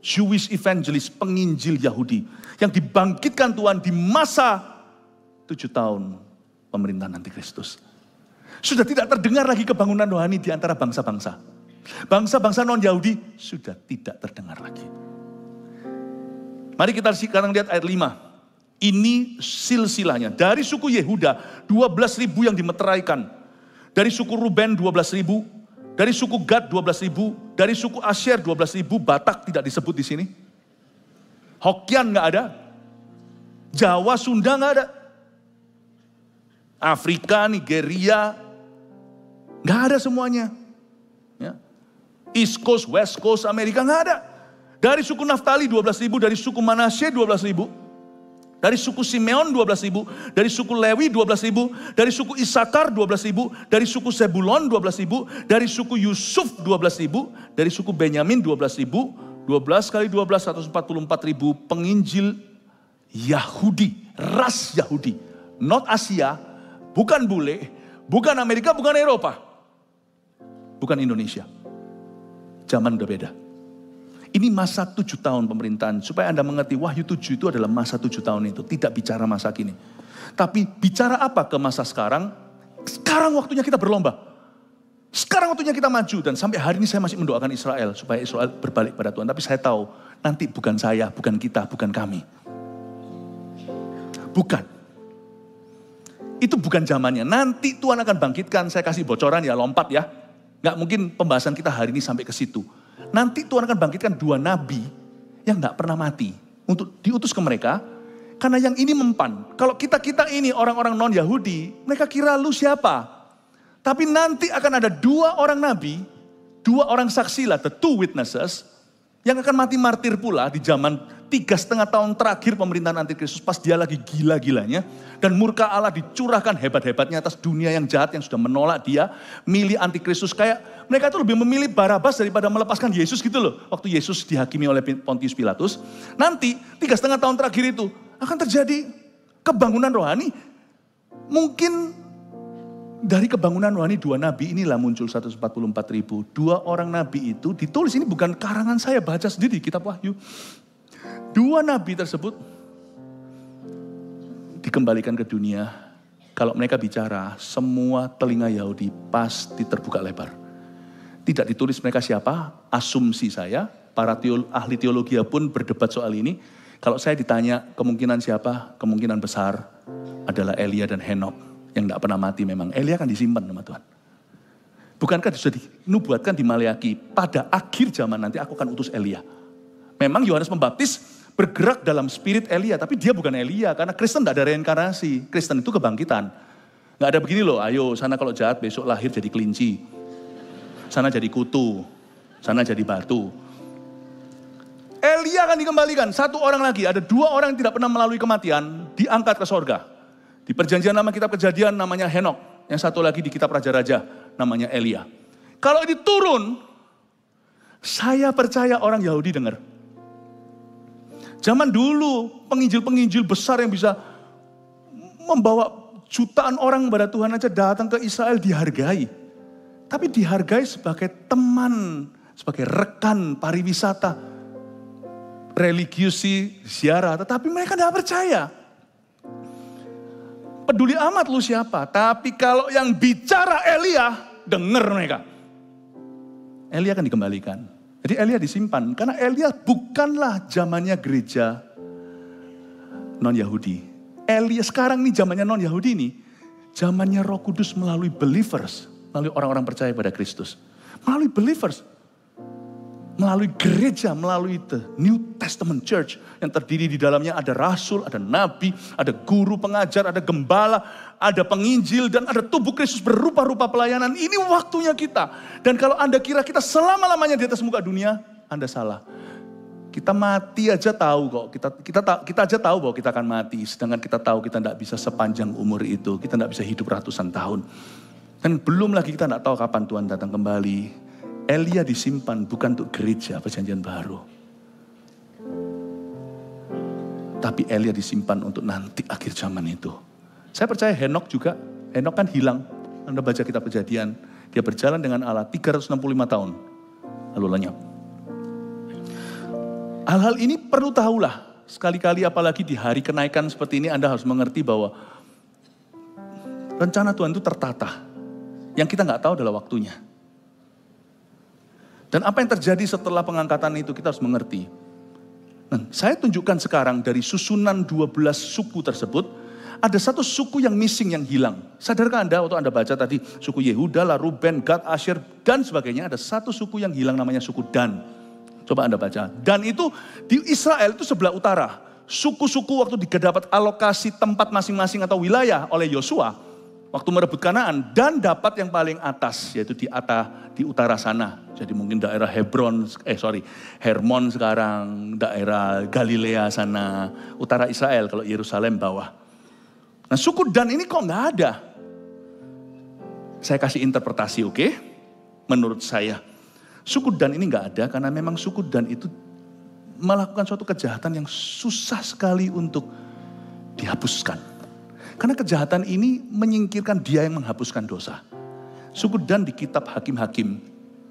Jewish evangelist, penginjil Yahudi. Yang dibangkitkan Tuhan di masa 7 tahun pemerintahan Antikristus. Sudah tidak terdengar lagi kebangunan rohani di antara bangsa-bangsa. Bangsa-bangsa non-Yahudi sudah tidak terdengar lagi. Mari kita sekarang lihat ayat 5. Ini silsilahnya. Dari suku Yehuda 12.000 yang dimeteraikan. Dari suku Ruben 12.000. Dari suku Gad 12.000. Dari suku Asyer 12.000. Batak tidak disebut di sini. Hokian nggak ada. Jawa, Sunda nggak ada. Afrika, Nigeria. Nggak ada semuanya. Ya. East Coast, West Coast, Amerika nggak ada. Dari suku Naftali 12.000. Dari suku Manasye 12.000. Dari suku Simeon 12.000, dari suku Lewi 12.000, dari suku Isakar 12.000, dari suku Zebulon 12.000, dari suku Yusuf 12.000, dari suku Benyamin 12.000, 12 kali 12, 144.000 penginjil Yahudi, ras Yahudi. Not Asia, bukan bule, Bukan Amerika, bukan Eropa. Bukan Indonesia. Zaman udah beda. Ini masa 7 tahun pemerintahan. Supaya Anda mengerti Wahyu 7 itu adalah masa 7 tahun itu. Tidak bicara masa kini. Tapi bicara apa ke masa sekarang? Sekarang waktunya kita berlomba. Sekarang waktunya kita maju. Dan sampai hari ini saya masih mendoakan Israel. Supaya Israel berbalik pada Tuhan. Tapi saya tahu nanti bukan saya, bukan kita, bukan kami. Bukan. Itu bukan zamannya. Nanti Tuhan akan bangkitkan. Saya kasih bocoran ya, lompat ya. Gak mungkin pembahasan kita hari ini sampai ke situ. Nanti Tuhan akan bangkitkan 2 nabi yang gak pernah mati. Untuk diutus ke mereka. Karena yang ini mempan. Kalau kita ini orang-orang non-Yahudi, mereka kira lu siapa? Tapi nanti akan ada 2 orang nabi, 2 orang saksi lah, the 2 witnesses, yang akan mati martir pula di zaman 3,5 tahun terakhir pemerintahan Antikristus. Pas dia lagi gila-gilanya. Dan murka Allah dicurahkan hebat-hebatnya atas dunia yang jahat yang sudah menolak dia. Milih Antikristus. Kayak mereka itu lebih memilih Barabas daripada melepaskan Yesus gitu loh. Waktu Yesus dihakimi oleh Pontius Pilatus. Nanti 3,5 tahun terakhir itu akan terjadi kebangunan rohani. Mungkin dari kebangunan rohani 2 nabi inilah muncul 144.000. 2 orang nabi itu ditulis, ini bukan karangan saya, baca sendiri kitab Wahyu. 2 nabi tersebut dikembalikan ke dunia. Kalau mereka bicara, semua telinga Yahudi pasti terbuka lebar. Tidak ditulis mereka siapa, asumsi saya, para ahli teologi pun berdebat soal ini. Kalau saya ditanya kemungkinan siapa, kemungkinan besar adalah Elia dan Henok yang tidak pernah mati memang. Elia akan disimpan sama Tuhan. Bukankah sudah dinubuatkan di Maleaki, pada akhir zaman nanti aku akan utus Elia. Memang Yohanes Pembaptis bergerak dalam spirit Elia, tapi dia bukan Elia, karena Kristen tidak ada reinkarnasi. Kristen itu kebangkitan. Nggak ada begini loh, ayo sana kalau jahat besok lahir jadi kelinci. Sana jadi kutu, sana jadi batu. Elia akan dikembalikan, 1 orang lagi, ada 2 orang yang tidak pernah melalui kematian, diangkat ke sorga. Di perjanjian lama kitab Kejadian namanya Henok, yang satu lagi di kitab Raja-Raja namanya Elia. Kalau ini turun, saya percaya orang Yahudi dengar. Zaman dulu penginjil-penginjil besar yang bisa membawa jutaan orang kepada Tuhan aja datang ke Israel dihargai. Tapi dihargai sebagai teman, sebagai rekan pariwisata, religiusi, ziarah. Tetapi mereka tidak percaya. Peduli amat lu siapa. Tapi kalau yang bicara Elia, dengar mereka. Elia akan dikembalikan. Jadi Elia disimpan. Karena Elia bukanlah zamannya gereja non-Yahudi. Elia sekarang nih zamannya non-Yahudi nih. Zamannya Roh Kudus melalui believers. Melalui orang-orang percaya pada Kristus. Melalui believers. Melalui gereja, melalui the New Testament Church. Yang terdiri di dalamnya ada rasul, ada nabi, ada guru pengajar, ada gembala, ada penginjil, dan ada tubuh Kristus berupa-rupa pelayanan. Ini waktunya kita. Dan kalau Anda kira kita selama-lamanya di atas muka dunia, Anda salah. Kita mati aja tahu kok, kita aja tahu bahwa kita akan mati. Sedangkan kita tahu kita tidak bisa sepanjang umur itu, kita tidak bisa hidup ratusan tahun. Dan belum lagi kita tidak tahu kapan Tuhan datang kembali. Elia disimpan bukan untuk gereja perjanjian baru. Tapi Elia disimpan untuk nanti akhir zaman itu. Saya percaya Henok juga. Henok kan hilang. Anda baca kitab Kejadian. Dia berjalan dengan Allah 365 tahun. Lalu lenyap. Hal-hal ini perlu tahulah. Sekali-kali apalagi di hari kenaikan seperti ini Anda harus mengerti bahwa rencana Tuhan itu tertata. Yang kita nggak tahu adalah waktunya. Dan apa yang terjadi setelah pengangkatan itu kita harus mengerti. Nah, saya tunjukkan sekarang dari susunan 12 suku tersebut, ada satu suku yang missing, yang hilang. Sadarkah Anda waktu Anda baca tadi, suku Yehuda, Ruben, Gad, Asher, dan sebagainya, ada satu suku yang hilang namanya suku Dan. Coba Anda baca. Dan itu di Israel itu sebelah utara. Suku-suku waktu dapat alokasi tempat masing-masing atau wilayah oleh Yosua, waktu merebut Kanaan, dan dapat yang paling atas, yaitu di utara sana. Jadi mungkin daerah Hermon sekarang, daerah Galilea sana, utara Israel, kalau Yerusalem bawah. Nah suku Dan ini kok nggak ada? Saya kasih interpretasi, oke? Menurut saya, suku Dan ini nggak ada karena memang suku Dan itu melakukan suatu kejahatan yang susah sekali untuk dihapuskan. Karena kejahatan ini menyingkirkan Dia yang menghapuskan dosa. Suku Dan di kitab Hakim-Hakim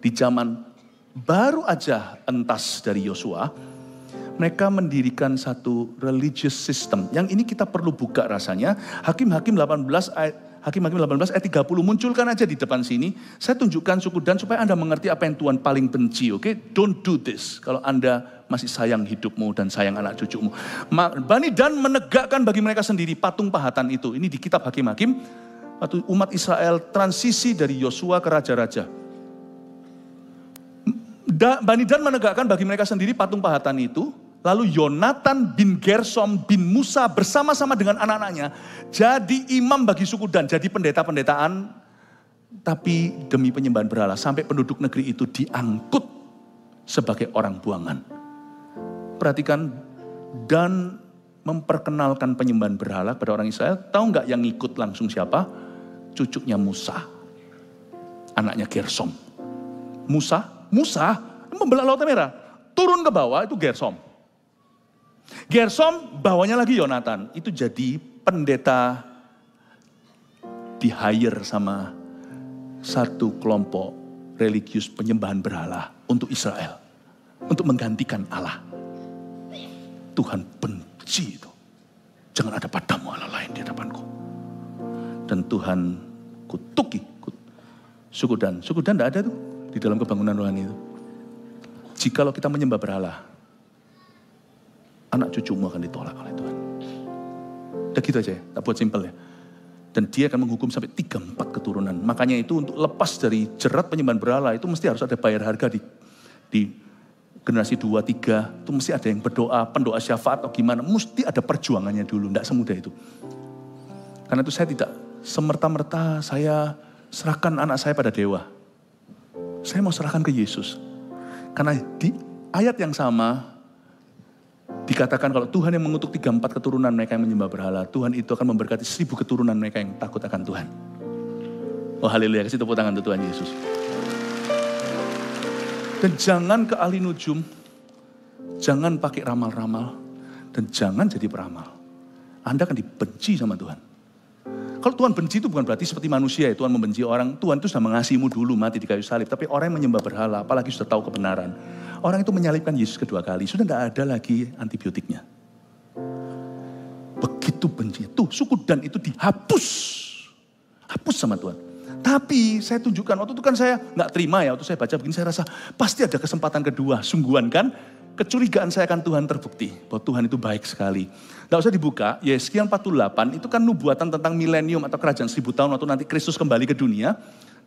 di zaman baru aja entas dari Yosua, mereka mendirikan satu religious system. Yang ini kita perlu buka rasanya. Hakim-Hakim 18 ayat 30 munculkan aja di depan sini. Saya tunjukkan suku Dan supaya Anda mengerti apa yang Tuhan paling benci, oke? Don't do this kalau Anda masih sayang hidupmu dan sayang anak cucumu. Bani Dan menegakkan bagi mereka sendiri patung pahatan itu. Ini di kitab Hakim-Hakim. Waktu umat Israel transisi dari Yosua ke raja-raja. Bani Dan menegakkan bagi mereka sendiri patung pahatan itu. Lalu Yonatan bin Gersom bin Musa bersama-sama dengan anak-anaknya jadi imam bagi suku Dan, jadi pendeta-pendetaan, tapi demi penyembahan berhala sampai penduduk negeri itu diangkut sebagai orang buangan. Perhatikan, Dan memperkenalkan penyembahan berhala kepada orang Israel. Tahu nggak yang ngikut langsung siapa? Cucunya Musa, anaknya Gersom. Musa membelah Laut Merah, turun ke bawah itu Gersom. Gersom bawahnya lagi Yonatan, itu jadi pendeta di hire sama satu kelompok religius penyembahan berhala untuk Israel, untuk menggantikan Allah. Tuhan benci itu. Jangan ada padamu Allah lain di hadapanku. Dan Tuhan kutuki suku Dan. Suku Dan tidak ada tuh di dalam kebangunan rohani itu. Jikalau kita menyembah berhala, anak cucumu akan ditolak oleh Tuhan. Udah gitu aja ya, tak buat simpel ya. Dan Dia akan menghukum sampai 3-4 keturunan. Makanya itu untuk lepas dari jerat penyembahan berhala itu mesti harus ada bayar harga di generasi 2-3. Itu mesti ada yang berdoa, pendoa syafaat atau gimana. Mesti ada perjuangannya dulu, tidak semudah itu. Karena itu saya tidak semerta-merta saya serahkan anak saya pada dewa. Saya mau serahkan ke Yesus. Karena di ayat yang sama dikatakan kalau Tuhan yang mengutuk 3-4 keturunan mereka yang menyembah berhala, Tuhan itu akan memberkati 1000 keturunan mereka yang takut akan Tuhan. Oh haleluya, kasih tepuk tangan untuk Tuhan Yesus. Dan jangan ke ahli nujum, jangan pakai ramal-ramal, dan jangan jadi peramal. Anda akan dibenci sama Tuhan. Kalau Tuhan benci itu bukan berarti seperti manusia ya, Tuhan membenci orang. Tuhan itu sudah mengasihimu dulu mati di kayu salib. Tapi orang yang menyembah berhala, apalagi sudah tahu kebenaran. Orang itu menyalibkan Yesus kedua kali, sudah tidak ada lagi antibiotiknya. Begitu benci. Tuh suku Dan itu dihapus. Hapus sama Tuhan. Tapi saya tunjukkan, waktu itu kan saya nggak terima ya. Waktu saya baca begini saya rasa pasti ada kesempatan kedua. Sungguhan kan? Kecurigaan saya akan Tuhan terbukti. Bahwa Tuhan itu baik sekali. Nggak usah dibuka, Yeskiel 48 itu kan nubuatan tentang milenium atau kerajaan 1000 tahun waktu nanti Kristus kembali ke dunia.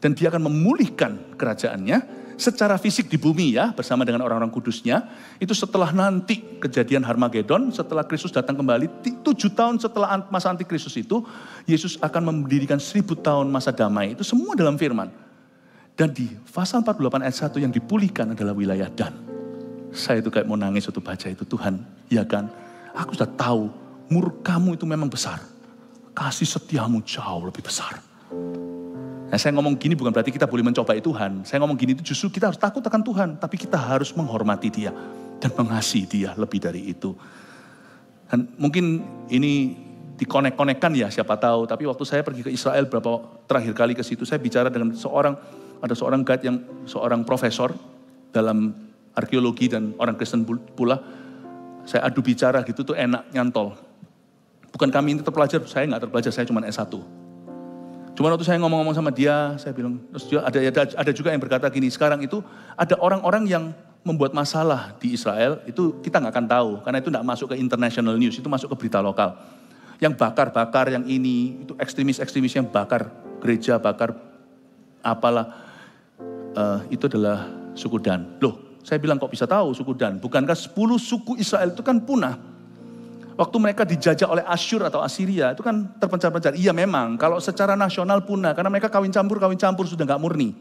Dan Dia akan memulihkan kerajaannya secara fisik di bumi ya, bersama dengan orang-orang kudusnya. Itu setelah nanti kejadian Harmagedon, setelah Kristus datang kembali, 7 tahun setelah masa antikristus itu, Yesus akan mendirikan 1000 tahun masa damai. Itu semua dalam firman. Dan di pasal 48 ayat 1 yang dipulihkan adalah wilayah Dan. Saya itu kayak mau nangis waktu baca itu. Tuhan, ya kan, aku sudah tahu murkamu itu memang besar. Kasih setiamu jauh lebih besar. Nah, saya ngomong gini bukan berarti kita boleh mencobai Tuhan. Saya ngomong gini itu justru kita harus takut akan Tuhan. Tapi kita harus menghormati Dia dan mengasihi Dia lebih dari itu. Dan mungkin ini dikonek-konekkan ya siapa tahu. Tapi waktu saya pergi ke Israel terakhir kali ke situ, saya bicara dengan ada seorang guide yang seorang profesor dalam arkeologi dan orang Kristen pula. Saya adu bicara gitu tuh enak, nyantol. Bukan kami ini terpelajar, saya nggak terpelajar, saya cuma S1. Cuma waktu saya ngomong-ngomong sama dia, saya bilang, terus juga ada juga yang berkata gini, sekarang itu ada orang-orang yang membuat masalah di Israel, itu kita nggak akan tahu, karena itu nggak masuk ke international news, itu masuk ke berita lokal. Yang bakar-bakar, yang ini, itu ekstremis-ekstremis yang bakar gereja, bakar apalah, itu adalah suku Dan. Loh, saya bilang kok bisa tahu suku Dan? Bukankah 10 suku Israel itu kan punah? Waktu mereka dijajah oleh Asyur atau Assyria itu kan terpencar-pencar. Iya memang, kalau secara nasional punah. Karena mereka kawin campur sudah gak murni.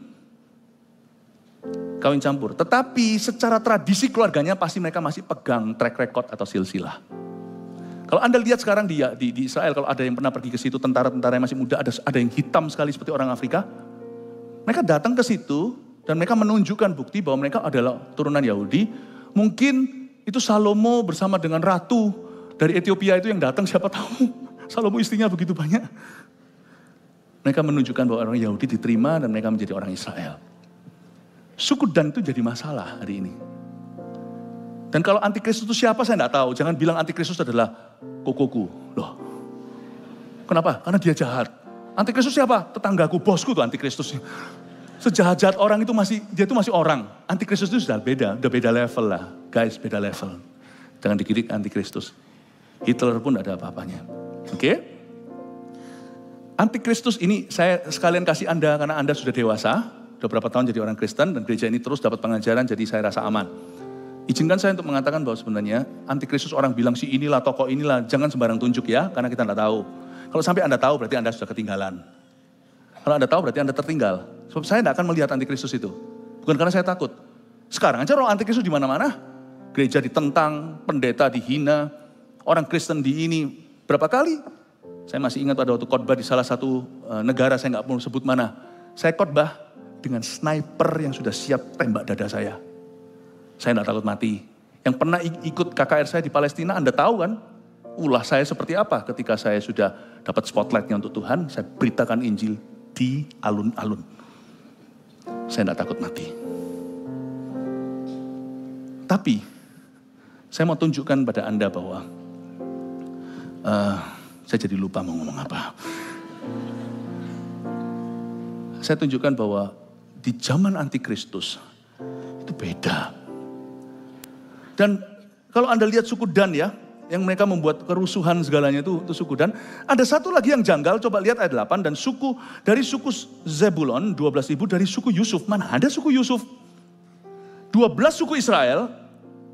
Kawin campur. Tetapi secara tradisi keluarganya pasti mereka masih pegang track record atau silsilah. Kalau Anda lihat sekarang di Israel, kalau ada yang pernah pergi ke situ, tentara-tentara yang masih muda, ada yang hitam sekali seperti orang Afrika. Mereka datang ke situ, dan mereka menunjukkan bukti bahwa mereka adalah turunan Yahudi. Mungkin itu Salomo bersama dengan ratu dari Ethiopia itu yang datang siapa tahu. Salomo istrinya begitu banyak. Mereka menunjukkan bahwa orang Yahudi diterima dan mereka menjadi orang Israel. Suku Dan itu jadi masalah hari ini. Dan kalau antikristus itu siapa saya tidak tahu. Jangan bilang antikristus adalah kokoku. Loh, kenapa? Karena dia jahat. Antikristus siapa? Tetanggaku, bosku tuh antikristus. Sejahat-jahat orang itu dia itu masih orang. Antikristus itu sudah beda level lah. Guys, beda level. Jangan dikirik antikristus. Hitler pun ada apa-apanya. Oke? Antikristus ini saya sekalian kasih Anda karena Anda sudah dewasa, sudah berapa tahun jadi orang Kristen dan gereja ini terus dapat pengajaran jadi saya rasa aman. Izinkan saya untuk mengatakan bahwa sebenarnya antikristus orang bilang si inilah, tokoh inilah, jangan sembarang tunjuk ya karena kita tidak tahu. Kalau sampai Anda tahu berarti Anda sudah ketinggalan. Kalau Anda tahu berarti Anda tertinggal. Sebab saya tidak akan melihat antikristus itu. Bukan karena saya takut. Sekarang aja roh antikristus di mana-mana. Gereja ditentang, pendeta dihina, orang Kristen di ini berapa kali? Saya masih ingat pada waktu khotbah di salah satu negara, saya nggak mau sebut mana. Saya khotbah dengan sniper yang sudah siap tembak dada saya. Saya nggak takut mati. Yang pernah ikut KKR saya di Palestina, Anda tahu kan? Ulah saya seperti apa ketika saya sudah dapat spotlightnya untuk Tuhan, saya beritakan Injil di alun-alun. Saya nggak takut mati. Tapi, saya mau tunjukkan pada Anda bahwa saya jadi lupa mau ngomong apa. Saya tunjukkan bahwa di zaman antikristus itu beda. Dan kalau Anda lihat suku Dan ya, yang mereka membuat kerusuhan segalanya itu suku Dan. Ada satu lagi yang janggal, coba lihat ayat 8. Dan dari suku Zebulon 12.000, dari suku Yusuf. Mana ada suku Yusuf? 12 suku Israel.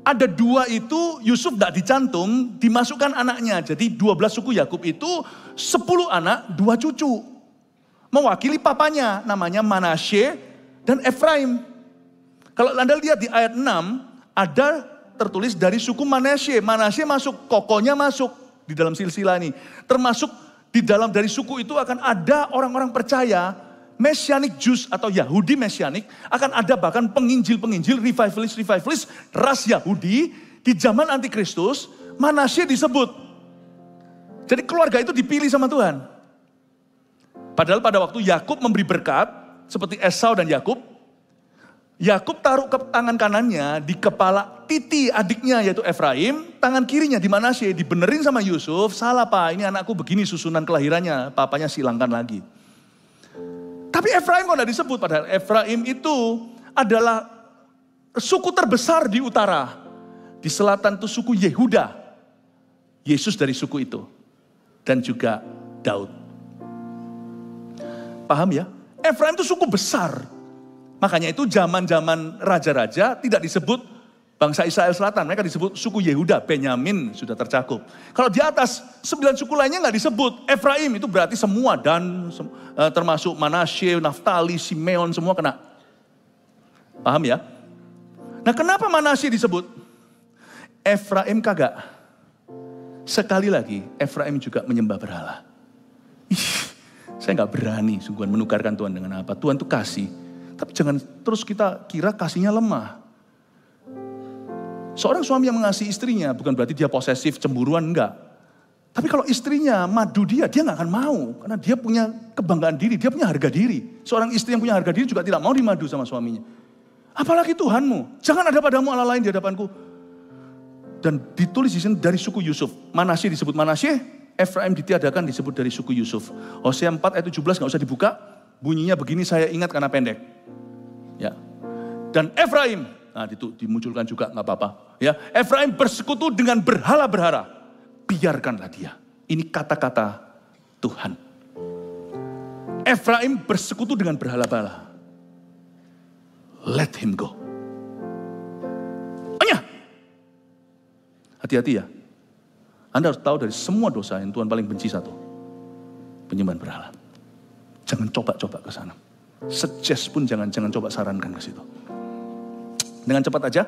Ada 2 itu Yusuf tidak dicantum, dimasukkan anaknya. Jadi 12 suku Yakub itu 10 anak, 2 cucu. Mewakili papanya, namanya Manasye dan Efraim. Kalau Anda lihat di ayat 6, ada tertulis dari suku Manasye. Manasye masuk, kokonya masuk di dalam silsilah ini. Termasuk di dalam dari suku itu akan ada orang-orang percaya, Messianic Jews atau Yahudi Messianic, akan ada bahkan penginjil-penginjil, revivalist, ras Yahudi, di zaman antikristus, Manasye disebut. Jadi keluarga itu dipilih sama Tuhan. Padahal pada waktu Yakub memberi berkat, seperti Esau dan Yakub taruh ke tangan kanannya di kepala Titi adiknya yaitu Efraim, tangan kirinya di Manasye, dibenerin sama Yusuf, salah pak, ini anakku begini susunan kelahirannya, papanya silangkan lagi. Tapi Efraim kok tidak disebut, padahal Efraim itu adalah suku terbesar di utara. Di selatan itu suku Yehuda. Yesus dari suku itu. Dan juga Daud. Paham ya? Efraim itu suku besar. Makanya itu zaman-zaman raja-raja tidak disebut bangsa Israel Selatan. Mereka disebut suku Yehuda, Benyamin sudah tercakup. Kalau di atas 9 suku lainnya nggak disebut. Efraim itu berarti semua dan termasuk Manasye, Naftali, Simeon semua kena. Paham ya? Nah kenapa Manasye disebut? Efraim kagak. Sekali lagi Efraim juga menyembah berhala. Saya nggak berani sungguhan menukarkan Tuhan dengan apa. Tuhan itu kasih. Tapi jangan terus kita kira kasihnya lemah. Seorang suami yang mengasihi istrinya bukan berarti dia posesif, cemburuan, enggak. Tapi kalau istrinya madu dia nggak akan mau. Karena dia punya kebanggaan diri, dia punya harga diri. Seorang istri yang punya harga diri juga tidak mau dimadu sama suaminya. Apalagi Tuhanmu, jangan ada padamu Allah lain di hadapanku. Dan ditulis di sini dari suku Yusuf. Manasye disebut Manasye, Efraim ditiadakan disebut dari suku Yusuf. Hosea 4 ayat 17 nggak usah dibuka. Bunyinya begini, saya ingat karena pendek. Ya. Dan Efraim, nah itu dimunculkan juga nggak apa-apa. Ya, Efraim bersekutu dengan berhala-berhala. Biarkanlah dia. Ini kata-kata Tuhan. Efraim bersekutu dengan berhala-berhala. Let him go. Hati-hati ya. Anda harus tahu dari semua dosa yang Tuhan paling benci satu. Penyembahan berhala. Jangan coba-coba ke sana. Suggest pun jangan coba sarankan ke situ. Dengan cepat aja.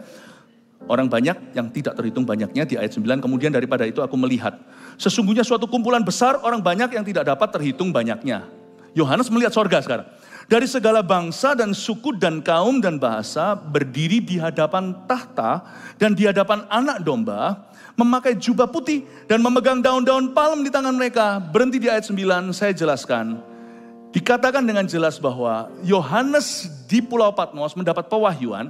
Orang banyak yang tidak terhitung banyaknya di ayat 9. Kemudian daripada itu aku melihat. Sesungguhnya suatu kumpulan besar orang banyak yang tidak dapat terhitung banyaknya. Yohanes melihat sorga sekarang. Dari segala bangsa dan suku dan kaum dan bahasa berdiri di hadapan tahta dan di hadapan Anak Domba, memakai jubah putih dan memegang daun-daun palem di tangan mereka. Berhenti di ayat 9, saya jelaskan. Dikatakan dengan jelas bahwa Yohanes di Pulau Patmos mendapat pewahyuan,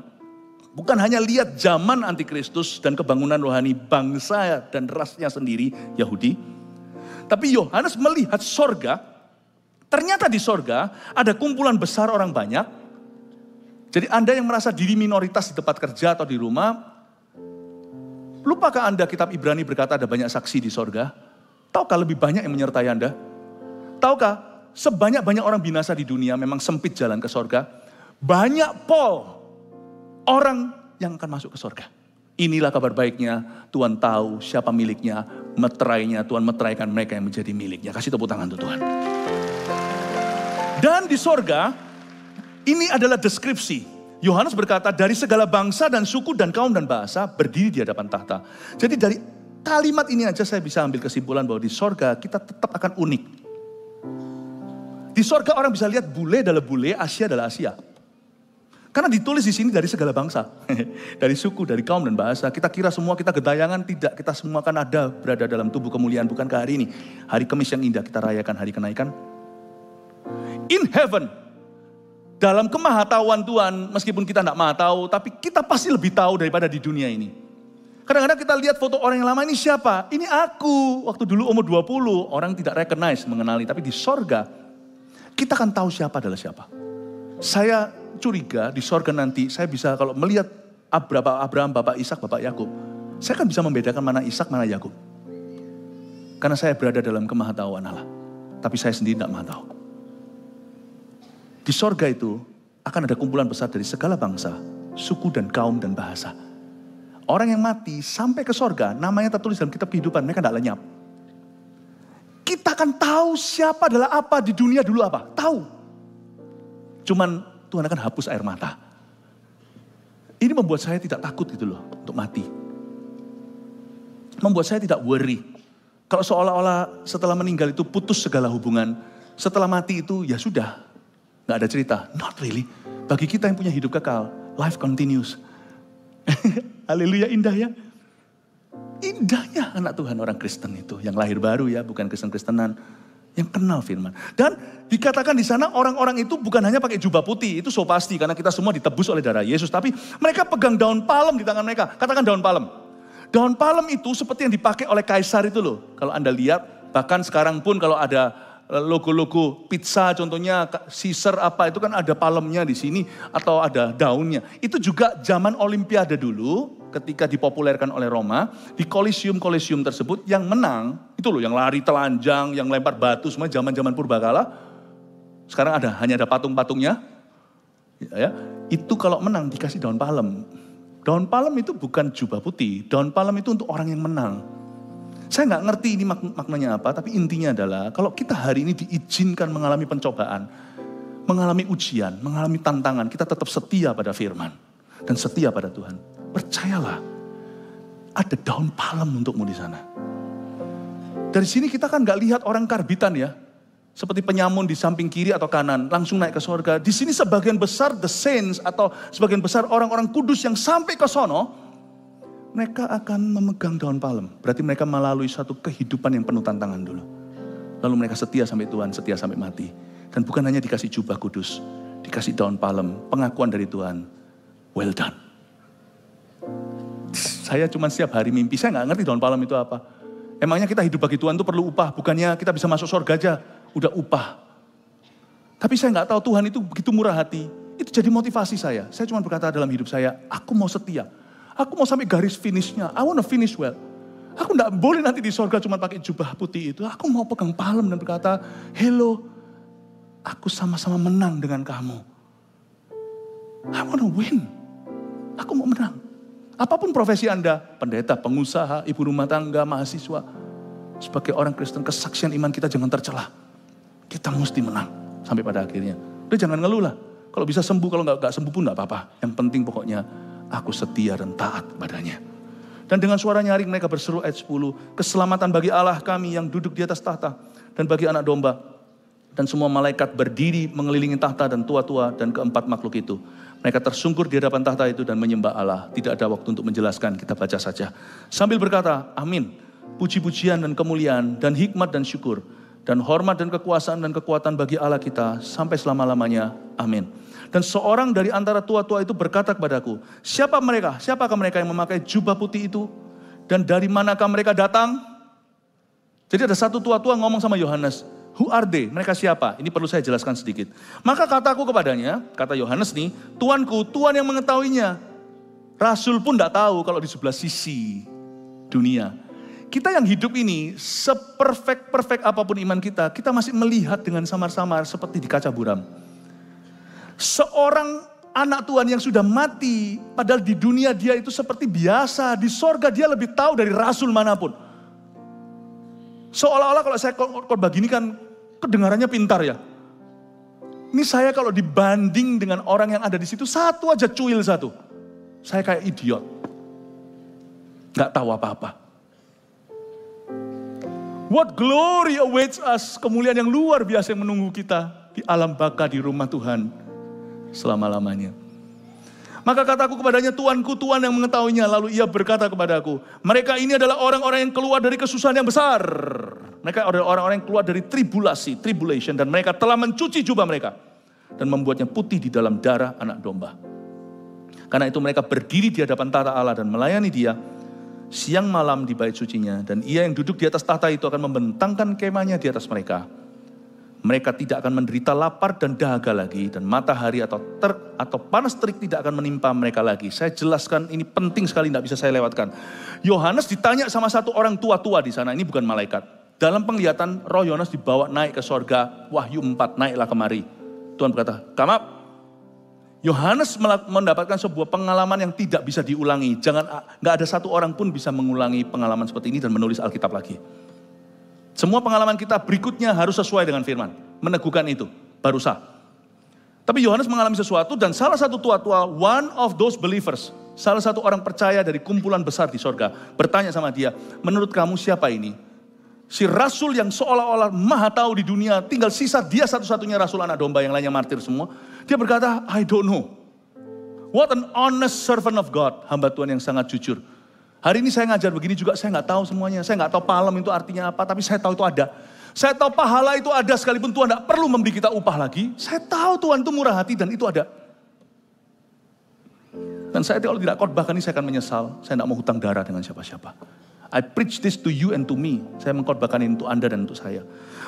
bukan hanya lihat zaman antikristus dan kebangunan rohani bangsa dan rasnya sendiri, Yahudi. Tapi Yohanes melihat sorga. Ternyata di sorga ada kumpulan besar orang banyak. Jadi Anda yang merasa diri minoritas di tempat kerja atau di rumah, lupakah Anda kitab Ibrani berkata ada banyak saksi di sorga? Tahukah lebih banyak yang menyertai Anda? Tahukah sebanyak-banyak orang binasa di dunia memang sempit jalan ke sorga? Banyak orang yang akan masuk ke sorga. Inilah kabar baiknya, Tuhan tahu siapa miliknya, meterainya, Tuhan meteraikan mereka yang menjadi miliknya. Kasih tepuk tangan untuk Tuhan. Dan di sorga, ini adalah deskripsi. Yohanes berkata, dari segala bangsa dan suku dan kaum dan bahasa berdiri di hadapan tahta. Jadi dari kalimat ini aja saya bisa ambil kesimpulan bahwa di sorga kita tetap akan unik. Di sorga orang bisa lihat bule adalah bule, Asia adalah Asia. Karena ditulis di sini dari segala bangsa. Dari suku, dari kaum dan bahasa. Kita kira semua kita gentayangan, tidak. Kita semua kan ada berada dalam tubuh kemuliaan. Bukankah hari ini, hari Kamis yang indah kita rayakan hari kenaikan? In heaven, dalam kemahatauan Tuhan, meskipun kita tidak maha tahu, tapi kita pasti lebih tahu daripada di dunia ini. Kadang-kadang kita lihat foto orang yang lama, ini siapa? Ini aku, waktu dulu umur 20, orang tidak recognize, mengenali. Tapi di sorga, kita akan tahu siapa adalah siapa. Saya curiga di sorga nanti, saya bisa kalau melihat Abraham, Bapak Ishak, Bapak Yakub, saya akan bisa membedakan mana Ishak, mana Yakub. Karena saya berada dalam kemahatauan Allah. Tapi saya sendiri tidak maha tahu. Di sorga itu akan ada kumpulan besar dari segala bangsa, suku dan kaum dan bahasa. Orang yang mati sampai ke sorga, namanya tertulis dalam kitab kehidupan, mereka tidak lenyap. Kita akan tahu siapa adalah apa di dunia dulu apa, tahu. Cuman Tuhan akan hapus air mata. Ini membuat saya tidak takut gitu loh untuk mati. Membuat saya tidak worry. Kalau seolah-olah setelah meninggal itu putus segala hubungan. Setelah mati itu ya sudah. Gak ada cerita, not really. Bagi kita yang punya hidup kekal, life continues. Haleluya, indah ya. Indahnya anak Tuhan orang Kristen itu, yang lahir baru ya, bukan Kristen-Kristenan, yang kenal firman. Dan dikatakan di sana orang-orang itu bukan hanya pakai jubah putih, itu so pasti karena kita semua ditebus oleh darah Yesus. Tapi mereka pegang daun palem di tangan mereka, katakan daun palem. Daun palem itu seperti yang dipakai oleh kaisar itu loh. Kalau Anda lihat, bahkan sekarang pun kalau ada logo-logo pizza contohnya Caesar apa itu kan ada palemnya di sini atau ada daunnya. Itu juga zaman Olimpiade dulu ketika dipopulerkan oleh Roma di kolosium tersebut yang menang itu loh yang lari telanjang, yang lempar batu semua zaman-zaman purbakala. Sekarang hanya ada patung-patungnya. Ya, itu kalau menang dikasih daun palem. Daun palem itu bukan jubah putih, daun palem itu untuk orang yang menang. Saya nggak ngerti ini maknanya apa, tapi intinya adalah kalau kita hari ini diizinkan mengalami pencobaan, mengalami ujian, mengalami tantangan, kita tetap setia pada firman dan setia pada Tuhan. Percayalah, ada daun palem untukmu di sana. Dari sini kita kan nggak lihat orang karbitan ya, seperti penyamun di samping kiri atau kanan, langsung naik ke sorga. Di sini sebagian besar the saints atau sebagian besar orang-orang kudus yang sampai ke sono, mereka akan memegang daun palem. Berarti mereka melalui satu kehidupan yang penuh tantangan dulu. Lalu mereka setia sampai Tuhan, setia sampai mati. Dan bukan hanya dikasih jubah kudus, dikasih daun palem, pengakuan dari Tuhan. Well done. Saya cuma setiap hari mimpi, saya nggak ngerti daun palem itu apa. Emangnya kita hidup bagi Tuhan itu perlu upah, bukannya kita bisa masuk surga aja, udah upah. Tapi saya nggak tahu Tuhan itu begitu murah hati. Itu jadi motivasi saya. Saya cuma berkata dalam hidup saya, aku mau setia. Aku mau sampai garis finishnya. I want to finish well. Aku tidak boleh nanti di sorga cuma pakai jubah putih itu. Aku mau pegang palem dan berkata, hello, aku sama-sama menang dengan kamu. I want to win. Aku mau menang. Apapun profesi Anda, pendeta, pengusaha, ibu rumah tangga, mahasiswa. Sebagai orang Kristen, kesaksian iman kita jangan tercelah. Kita mesti menang sampai pada akhirnya. Udah jangan ngeluh lah. Kalau bisa sembuh, kalau nggak sembuh pun nggak apa-apa. Yang penting pokoknya aku setia dan taat padanya. Dan dengan suara nyaring mereka berseru ayat 10. Keselamatan bagi Allah kami yang duduk di atas tahta. Dan bagi anak domba. Dan semua malaikat berdiri mengelilingi tahta dan tua-tua dan keempat makhluk itu. Mereka tersungkur di hadapan tahta itu dan menyembah Allah. Tidak ada waktu untuk menjelaskan, kita baca saja. Sambil berkata, amin. Puji-pujian dan kemuliaan dan hikmat dan syukur. Dan hormat dan kekuasaan dan kekuatan bagi Allah kita sampai selama-lamanya. Amin. Dan seorang dari antara tua-tua itu berkata kepadaku, siapa mereka? Siapakah mereka yang memakai jubah putih itu? Dan dari manakah mereka datang? Jadi ada satu tua-tua ngomong sama Yohanes. Who are they? Mereka siapa? Ini perlu saya jelaskan sedikit. Maka kataku kepadanya, kata Yohanes nih, Tuanku, Tuhan yang mengetahuinya. Rasul pun tidak tahu kalau di sebelah sisi dunia. Kita yang hidup ini, seperfect apapun iman kita masih melihat dengan samar-samar seperti di kaca buram. Seorang anak Tuhan yang sudah mati, padahal di dunia dia itu seperti biasa, di sorga dia lebih tahu dari rasul manapun. Seolah-olah kalau saya khotbah gini kan kedengarannya pintar ya. Ini saya kalau dibanding dengan orang yang ada di situ, satu aja cuil satu. Saya kayak idiot. Gak tahu apa-apa. What glory awaits us. Kemuliaan yang luar biasa yang menunggu kita di alam baka di rumah Tuhan selama-lamanya. Maka kataku kepadanya, Tuanku, Tuhan yang mengetahuinya. Lalu ia berkata kepadaku, mereka ini adalah orang-orang yang keluar dari kesusahan yang besar. Mereka adalah orang-orang yang keluar dari tribulation. Dan mereka telah mencuci jubah mereka. Dan membuatnya putih di dalam darah anak domba. Karena itu mereka berdiri di hadapan tahta Allah dan melayani dia siang malam di bait sucinya. Dan ia yang duduk di atas tahta itu akan membentangkan kemahnya di atas mereka. Mereka tidak akan menderita lapar dan dahaga lagi. Dan matahari atau panas terik tidak akan menimpa mereka lagi. Saya jelaskan, ini penting sekali, tidak bisa saya lewatkan. Yohanes ditanya sama satu orang tua-tua di sana. Ini bukan malaikat. Dalam penglihatan, roh Yohanes dibawa naik ke sorga. Wahyu 4, naiklah kemari. Tuhan berkata, come up. Yohanes mendapatkan sebuah pengalaman yang tidak bisa diulangi. Nggak ada satu orang pun bisa mengulangi pengalaman seperti ini dan menulis Alkitab lagi. Semua pengalaman kita berikutnya harus sesuai dengan firman. Meneguhkan itu, baru sah. Tapi Yohanes mengalami sesuatu dan salah satu tua-tua, one of those believers, salah satu orang percaya dari kumpulan besar di sorga, bertanya sama dia, menurut kamu siapa ini? Si rasul yang seolah-olah maha tahu di dunia, tinggal sisa dia satu-satunya rasul anak domba, yang lainnya martir semua. Dia berkata, I don't know. What an honest servant of God, hamba Tuhan yang sangat jujur. Hari ini saya ngajar begini juga, saya nggak tahu semuanya. Saya nggak tahu palem itu artinya apa, tapi saya tahu itu ada. Saya tahu pahala itu ada, sekalipun Tuhan tidak perlu memberi kita upah lagi. Saya tahu Tuhan itu murah hati dan itu ada. Dan saya kalau tidak khotbahkan ini saya akan menyesal. Saya tidak mau hutang darah dengan siapa-siapa. I preach this to you and to me. Saya mengkhotbahkan ini untuk Anda dan untuk saya.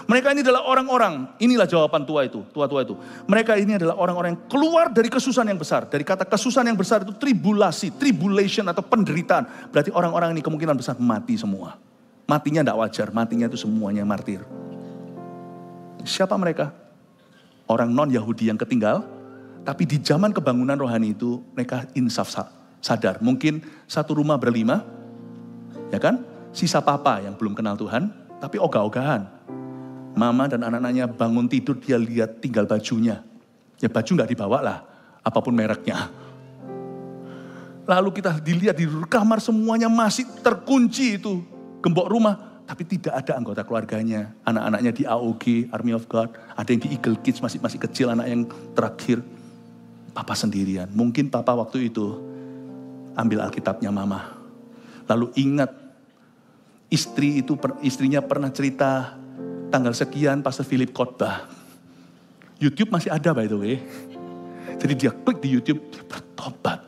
Mereka ini adalah orang-orang, inilah jawaban tua-tua itu. Mereka ini adalah orang-orang yang keluar dari kesusahan yang besar. Dari kata kesusahan yang besar itu tribulation atau penderitaan. Berarti orang-orang ini kemungkinan besar mati semua. Matinya tidak wajar, matinya itu semuanya martir. Siapa mereka? Orang non-Yahudi yang ketinggal, tapi di zaman kebangunan rohani itu mereka insaf sadar. Mungkin satu rumah berlima, ya kan? Sisa papa yang belum kenal Tuhan, tapi ogah-ogahan. Mama dan anak-anaknya bangun tidur, dia lihat tinggal bajunya. Ya baju nggak dibawa lah, apapun mereknya. Lalu kita dilihat di kamar semuanya masih terkunci itu. Gembok rumah, tapi tidak ada anggota keluarganya. Anak-anaknya di AOG, Army of God. Ada yang di Eagle Kids, masih kecil, anak yang terakhir. Papa sendirian. Mungkin papa waktu itu ambil Alkitabnya mama. Lalu ingat, istrinya pernah cerita, tanggal sekian Pastor Philip khotbah. YouTube masih ada by the way. Jadi dia klik di YouTube, dia bertobat.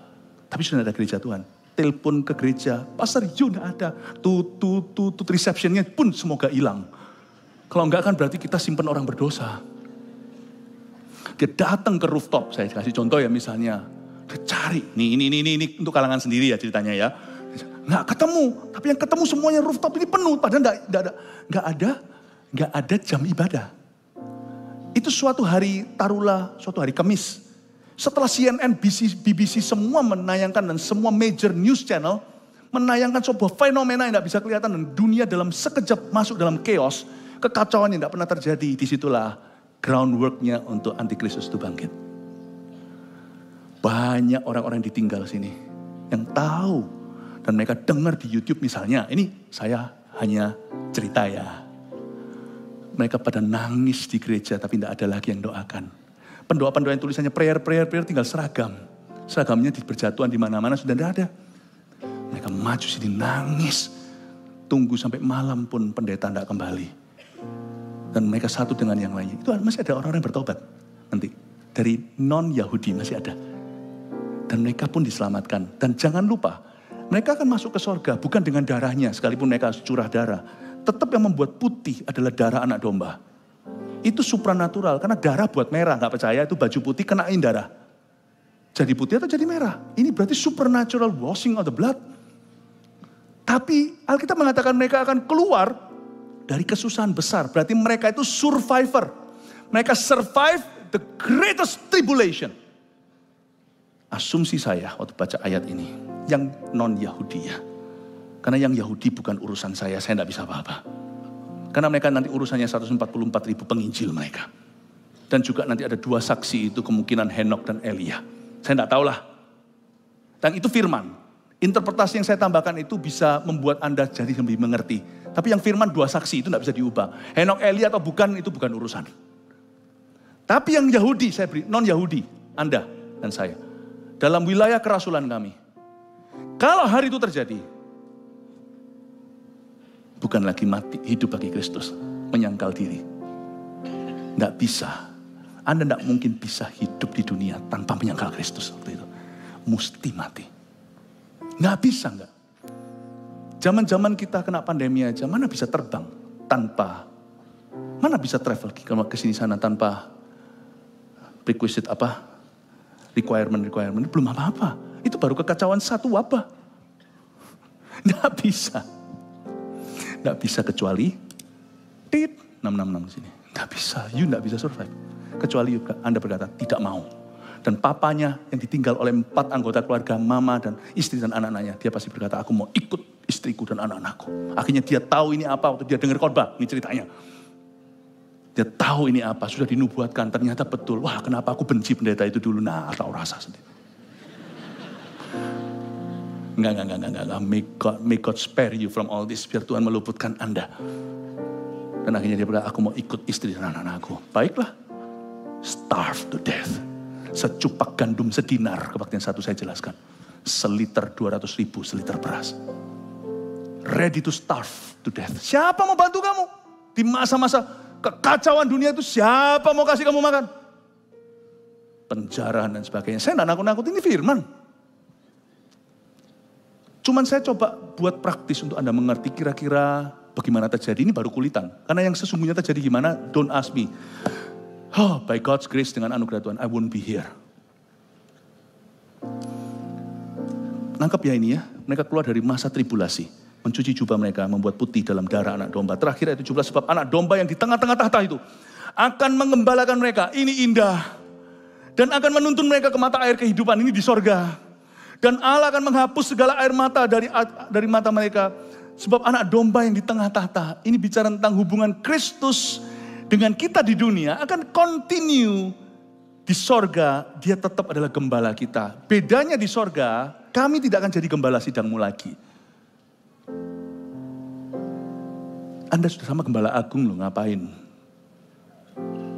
Tapi sudah ada gereja Tuhan. Telepon ke gereja, Pastor Yu tidak ada. Tutut receptionnya pun semoga hilang. Kalau enggak kan berarti kita simpan orang berdosa. Dia datang ke rooftop, saya kasih contoh ya misalnya. Dia cari, ini untuk kalangan sendiri ya ceritanya ya. Nggak ketemu, tapi yang ketemu semuanya rooftop ini penuh. Padahal nggak ada jam ibadah. Itu suatu hari, taruhlah suatu hari Kamis. Setelah CNN, BBC semua menayangkan dan semua major news channel menayangkan sebuah fenomena yang tidak bisa kelihatan dan dunia dalam sekejap masuk dalam chaos, kekacauan yang tidak pernah terjadi. Disitulah groundworknya untuk antikristus itu bangkit. Banyak orang-orang yang ditinggal sini yang tahu dan mereka dengar di YouTube misalnya. Ini saya hanya cerita ya. Mereka pada nangis di gereja tapi tidak ada lagi yang doakan. Pendoa-pendoa yang tulisannya prayer tinggal seragam. Seragamnya di berjatuhan di mana-mana sudah tidak ada. Mereka maju sini nangis. Tunggu sampai malam pun pendeta tidak kembali. Dan mereka satu dengan yang lainnya. Itu masih ada orang-orang yang bertobat. Nanti dari non-Yahudi masih ada. Dan mereka pun diselamatkan. Dan jangan lupa, mereka akan masuk ke sorga bukan dengan darahnya. Sekalipun mereka curah darah. Tetap yang membuat putih adalah darah anak domba. Itu supranatural. Karena darah buat merah. Gak percaya itu baju putih kenain darah. Jadi putih atau jadi merah. Ini berarti supernatural washing of the blood. Tapi Alkitab mengatakan mereka akan keluar dari kesusahan besar. Berarti mereka itu survivor. Mereka survive the greatest tribulation. Asumsi saya waktu baca ayat ini. Yang non-Yahudi ya. Karena yang Yahudi bukan urusan saya tidak bisa apa-apa. Karena mereka nanti urusannya 144.000 penginjil mereka. Dan juga nanti ada 2 saksi itu kemungkinan Henok dan Elia. Saya tidak tahulah. Dan itu firman. Interpretasi yang saya tambahkan itu bisa membuat Anda jadi lebih mengerti. Tapi yang firman 2 saksi itu tidak bisa diubah. Henok, Elia atau bukan itu bukan urusan. Tapi yang Yahudi saya beri, non-Yahudi, Anda dan saya. Dalam wilayah kerasulan kami. Kalau hari itu terjadi, bukan lagi mati, hidup bagi Kristus. Menyangkal diri. Tidak bisa. Anda tidak mungkin bisa hidup di dunia tanpa menyangkal Kristus. Waktu itu. Mesti mati. Nggak bisa enggak. Zaman-zaman kita kena pandemi aja, mana bisa terbang tanpa, mana bisa travel ke sini sana tanpa requisite requirement, belum apa-apa. Itu baru kekacauan satu wabah. Nggak bisa. Nggak bisa kecuali 666 di sini. Nggak bisa, nggak bisa survive. Kecuali Anda berkata tidak mau. Dan papanya yang ditinggal oleh 4 anggota keluarga, mama dan istri dan anak-anaknya. Dia pasti berkata, aku mau ikut istriku dan anak-anakku. Akhirnya dia tahu ini apa waktu dia dengar khotbah. Ini ceritanya. Dia tahu ini apa, sudah dinubuatkan. Ternyata betul, wah kenapa aku benci pendeta itu dulu. Nah, tahu rasa sendiri. Enggak. May God spare you from all this. Biar Tuhan meluputkan Anda. Dan akhirnya dia berkata, aku mau ikut istri dan anak-anakku. Baiklah. Starve to death. Secupak gandum sedinar. Kebaktian 1 saya jelaskan. Seliter 200.000 seliter beras. Ready to starve to death. Siapa mau bantu kamu? Di masa-masa kekacauan dunia itu siapa mau kasih kamu makan? Penjarahan dan sebagainya. Saya tidak nakut-nakut, ini firman. Cuman saya coba buat praktis untuk Anda mengerti kira-kira bagaimana terjadi. Ini baru kulitan. Karena yang sesungguhnya terjadi gimana, don't ask me. Oh, by God's grace dengan anugerah Tuhan, I won't be here. Nangkep ya ini ya, mereka keluar dari masa tribulasi. Mencuci jubah mereka, membuat putih dalam darah anak domba. Terakhir ayat 17, sebab anak domba yang di tengah-tengah tahta itu akan mengembalakan mereka. Ini indah. Dan akan menuntun mereka ke mata air kehidupan, ini di sorga. Dan Allah akan menghapus segala air mata dari mata mereka. Sebab anak domba yang di tengah tahta, ini bicara tentang hubungan Kristus dengan kita di dunia akan continue di sorga. Dia tetap adalah gembala kita. Bedanya di sorga, kami tidak akan jadi gembala sidangmu lagi. Anda sudah sama gembala agung loh, ngapain?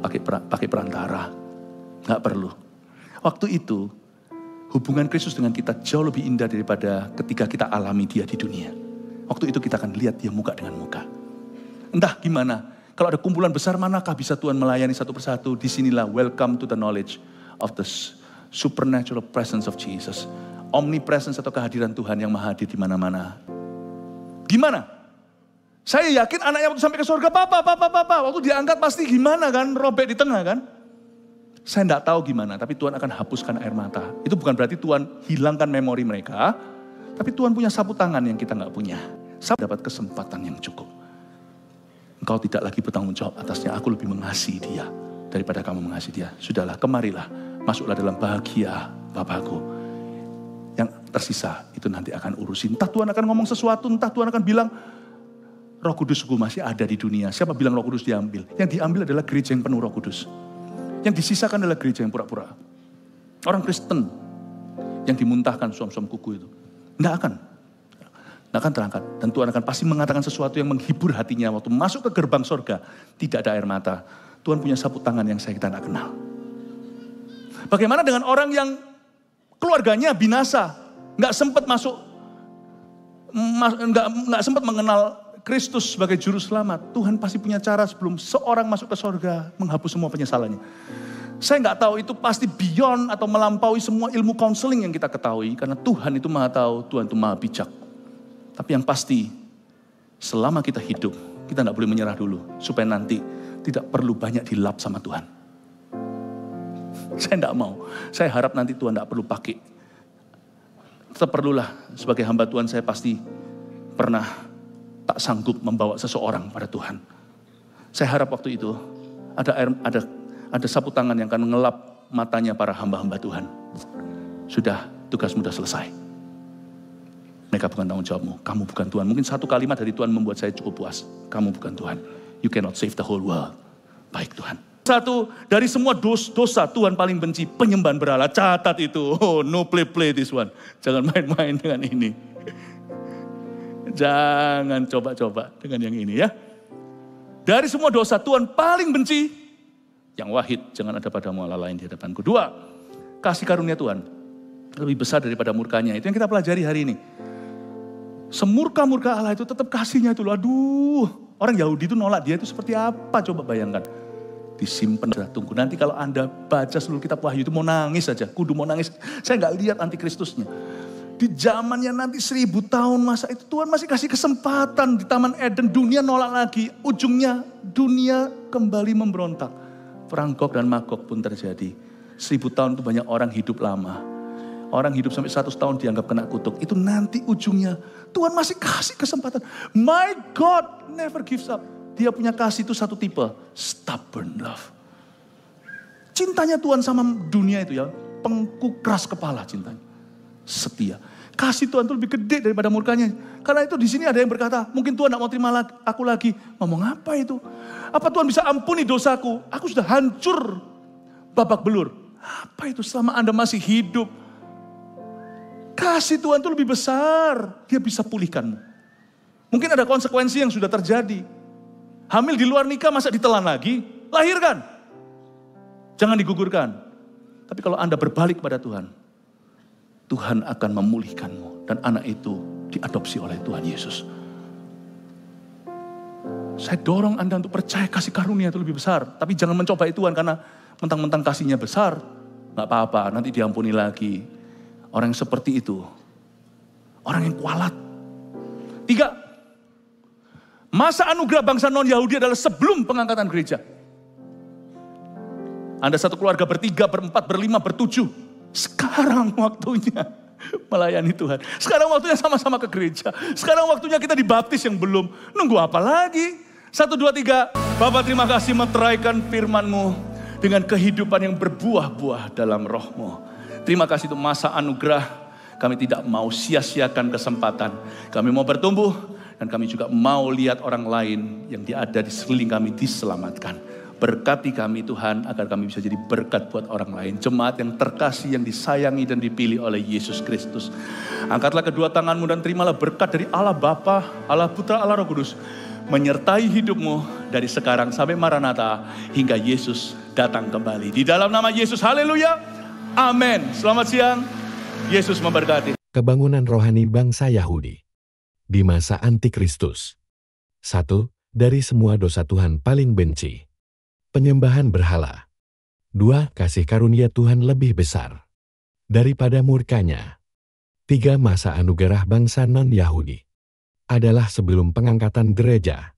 Pakai perantara. Nggak perlu. Waktu itu, hubungan Kristus dengan kita jauh lebih indah daripada ketika kita alami dia di dunia. Waktu itu kita akan lihat dia muka dengan muka. Entah gimana, kalau ada kumpulan besar manakah bisa Tuhan melayani satu persatu. Disinilah welcome to the knowledge of the supernatural presence of Jesus. Omnipresence atau kehadiran Tuhan yang maha hadir di mana-mana. Gimana? Saya yakin anaknya waktu sampai ke surga, papa. Waktu diangkat pasti gimana kan, robek di tengah kan. Saya tidak tahu gimana, tapi Tuhan akan hapuskan air mata. Itu bukan berarti Tuhan hilangkan memori mereka, tapi Tuhan punya sapu tangan yang kita nggak punya. Saya dapat kesempatan yang cukup. Engkau tidak lagi bertanggung jawab atasnya, aku lebih mengasihi dia daripada kamu mengasihi dia. Sudahlah, kemarilah, masuklah dalam bahagia Bapakku. Yang tersisa itu nanti akan urusin. Entah Tuhan akan ngomong sesuatu, entah Tuhan akan bilang, Roh Kudus masih ada di dunia. Siapa bilang Roh Kudus diambil? Yang diambil adalah gereja yang penuh Roh Kudus. Yang disisakan adalah gereja yang pura-pura. Orang Kristen yang dimuntahkan suam-suam kuku itu. Enggak akan. Nggak akan terangkat. Dan Tuhan akan pasti mengatakan sesuatu yang menghibur hatinya. Waktu masuk ke gerbang sorga, tidak ada air mata. Tuhan punya sapu tangan yang kita tidak kenal. Bagaimana dengan orang yang keluarganya binasa, nggak sempat masuk, nggak sempat mengenal Kristus sebagai juru selamat. Tuhan pasti punya cara sebelum seorang masuk ke sorga, menghapus semua penyesalannya. Saya nggak tahu itu pasti beyond atau melampaui semua ilmu counseling yang kita ketahui. Karena Tuhan itu maha tahu, Tuhan itu maha bijak. Tapi yang pasti, selama kita hidup, kita nggak boleh menyerah dulu. Supaya nanti tidak perlu banyak dilap sama Tuhan. Saya nggak mau. Saya harap nanti Tuhan nggak perlu pakai. Tetap perlulah sebagai hamba Tuhan, saya pasti pernah tak sanggup membawa seseorang pada Tuhan. Saya harap waktu itu ada sapu tangan yang akan mengelap matanya para hamba-hamba Tuhan. Sudah, tugasmu sudah selesai. Mereka bukan tanggung jawabmu, kamu bukan Tuhan. Mungkin satu kalimat dari Tuhan membuat saya cukup puas. Kamu bukan Tuhan. You cannot save the whole world. Baik Tuhan. Satu, dari semua dosa Tuhan paling benci penyembahan berhala. Catat itu. Oh, no play this one. Jangan main-main dengan ini. Jangan coba-coba dengan yang ini ya. Dari semua dosa Tuhan paling benci yang wahid. Jangan ada padamu Allah lain di hadapanku. Dua, kasih karunia Tuhan lebih besar daripada murkanya. Itu yang kita pelajari hari ini. Semurka-murka Allah itu tetap kasihnya itu loh. Aduh, orang Yahudi itu nolak dia itu seperti apa? Coba bayangkan. Disimpan, tunggu. Nanti kalau Anda baca seluruh kitab Wahyu itu mau nangis saja. Kudu mau nangis. Saya nggak lihat antikristusnya. Di zamannya nanti 1000 tahun masa itu Tuhan masih kasih kesempatan di Taman Eden. Dunia nolak lagi. Ujungnya dunia kembali memberontak. Perang Gog dan Magog pun terjadi. 1000 tahun itu banyak orang hidup lama. Orang hidup sampai 100 tahun dianggap kena kutuk. Itu nanti ujungnya Tuhan masih kasih kesempatan. My God never gives up. Dia punya kasih itu satu tipe. Stubborn love. Cintanya Tuhan sama dunia itu ya. Pengku keras kepala cintanya. Setia. Kasih Tuhan itu lebih gede daripada murkanya. Karena itu di sini ada yang berkata, mungkin Tuhan tidak mau terima aku lagi. Ngomong apa itu? Apa Tuhan bisa ampuni dosaku? Aku sudah hancur babak belur. Apa itu selama Anda masih hidup? Kasih Tuhan itu lebih besar. Dia bisa pulihkanmu. Mungkin ada konsekuensi yang sudah terjadi. Hamil di luar nikah masa ditelan lagi? Lahirkan. Jangan digugurkan. Tapi kalau Anda berbalik kepada Tuhan, Tuhan akan memulihkanmu. Dan anak itu diadopsi oleh Tuhan Yesus. Saya dorong Anda untuk percaya kasih karunia itu lebih besar. Tapi jangan mencobai Tuhan karena mentang-mentang kasihnya besar. Gak apa-apa, nanti diampuni lagi. Orang yang seperti itu, orang yang kualat. 3, masa anugerah bangsa non-Yahudi adalah sebelum pengangkatan gereja. Anda satu keluarga bertiga, berempat, berlima, bertujuh. Sekarang waktunya melayani Tuhan. Sekarang waktunya sama-sama ke gereja. Sekarang waktunya kita dibaptis yang belum. Nunggu apa lagi? 1, 2, 3. Bapak terima kasih meteraikan firman-Mu dengan kehidupan yang berbuah-buah dalam Roh-Mu. Terima kasih untuk masa anugerah. Kami tidak mau sia-siakan kesempatan. Kami mau bertumbuh dan kami juga mau lihat orang lain yang ada di sekeliling kami diselamatkan. Berkati kami Tuhan agar kami bisa jadi berkat buat orang lain. Jemaat yang terkasih, yang disayangi dan dipilih oleh Yesus Kristus. Angkatlah kedua tanganmu dan terimalah berkat dari Allah Bapa, Allah Putra, Allah Roh Kudus. Menyertai hidupmu dari sekarang sampai Maranatha hingga Yesus datang kembali. Di dalam nama Yesus, haleluya. Amin. Selamat siang. Yesus memberkati. Kebangunan rohani bangsa Yahudi di masa Antikristus. 1. Dari semua dosa Tuhan paling benci. Penyembahan berhala. 2. Kasih karunia Tuhan lebih besar daripada murkanya. 3. Masa anugerah bangsa non-Yahudi adalah sebelum pengangkatan gereja.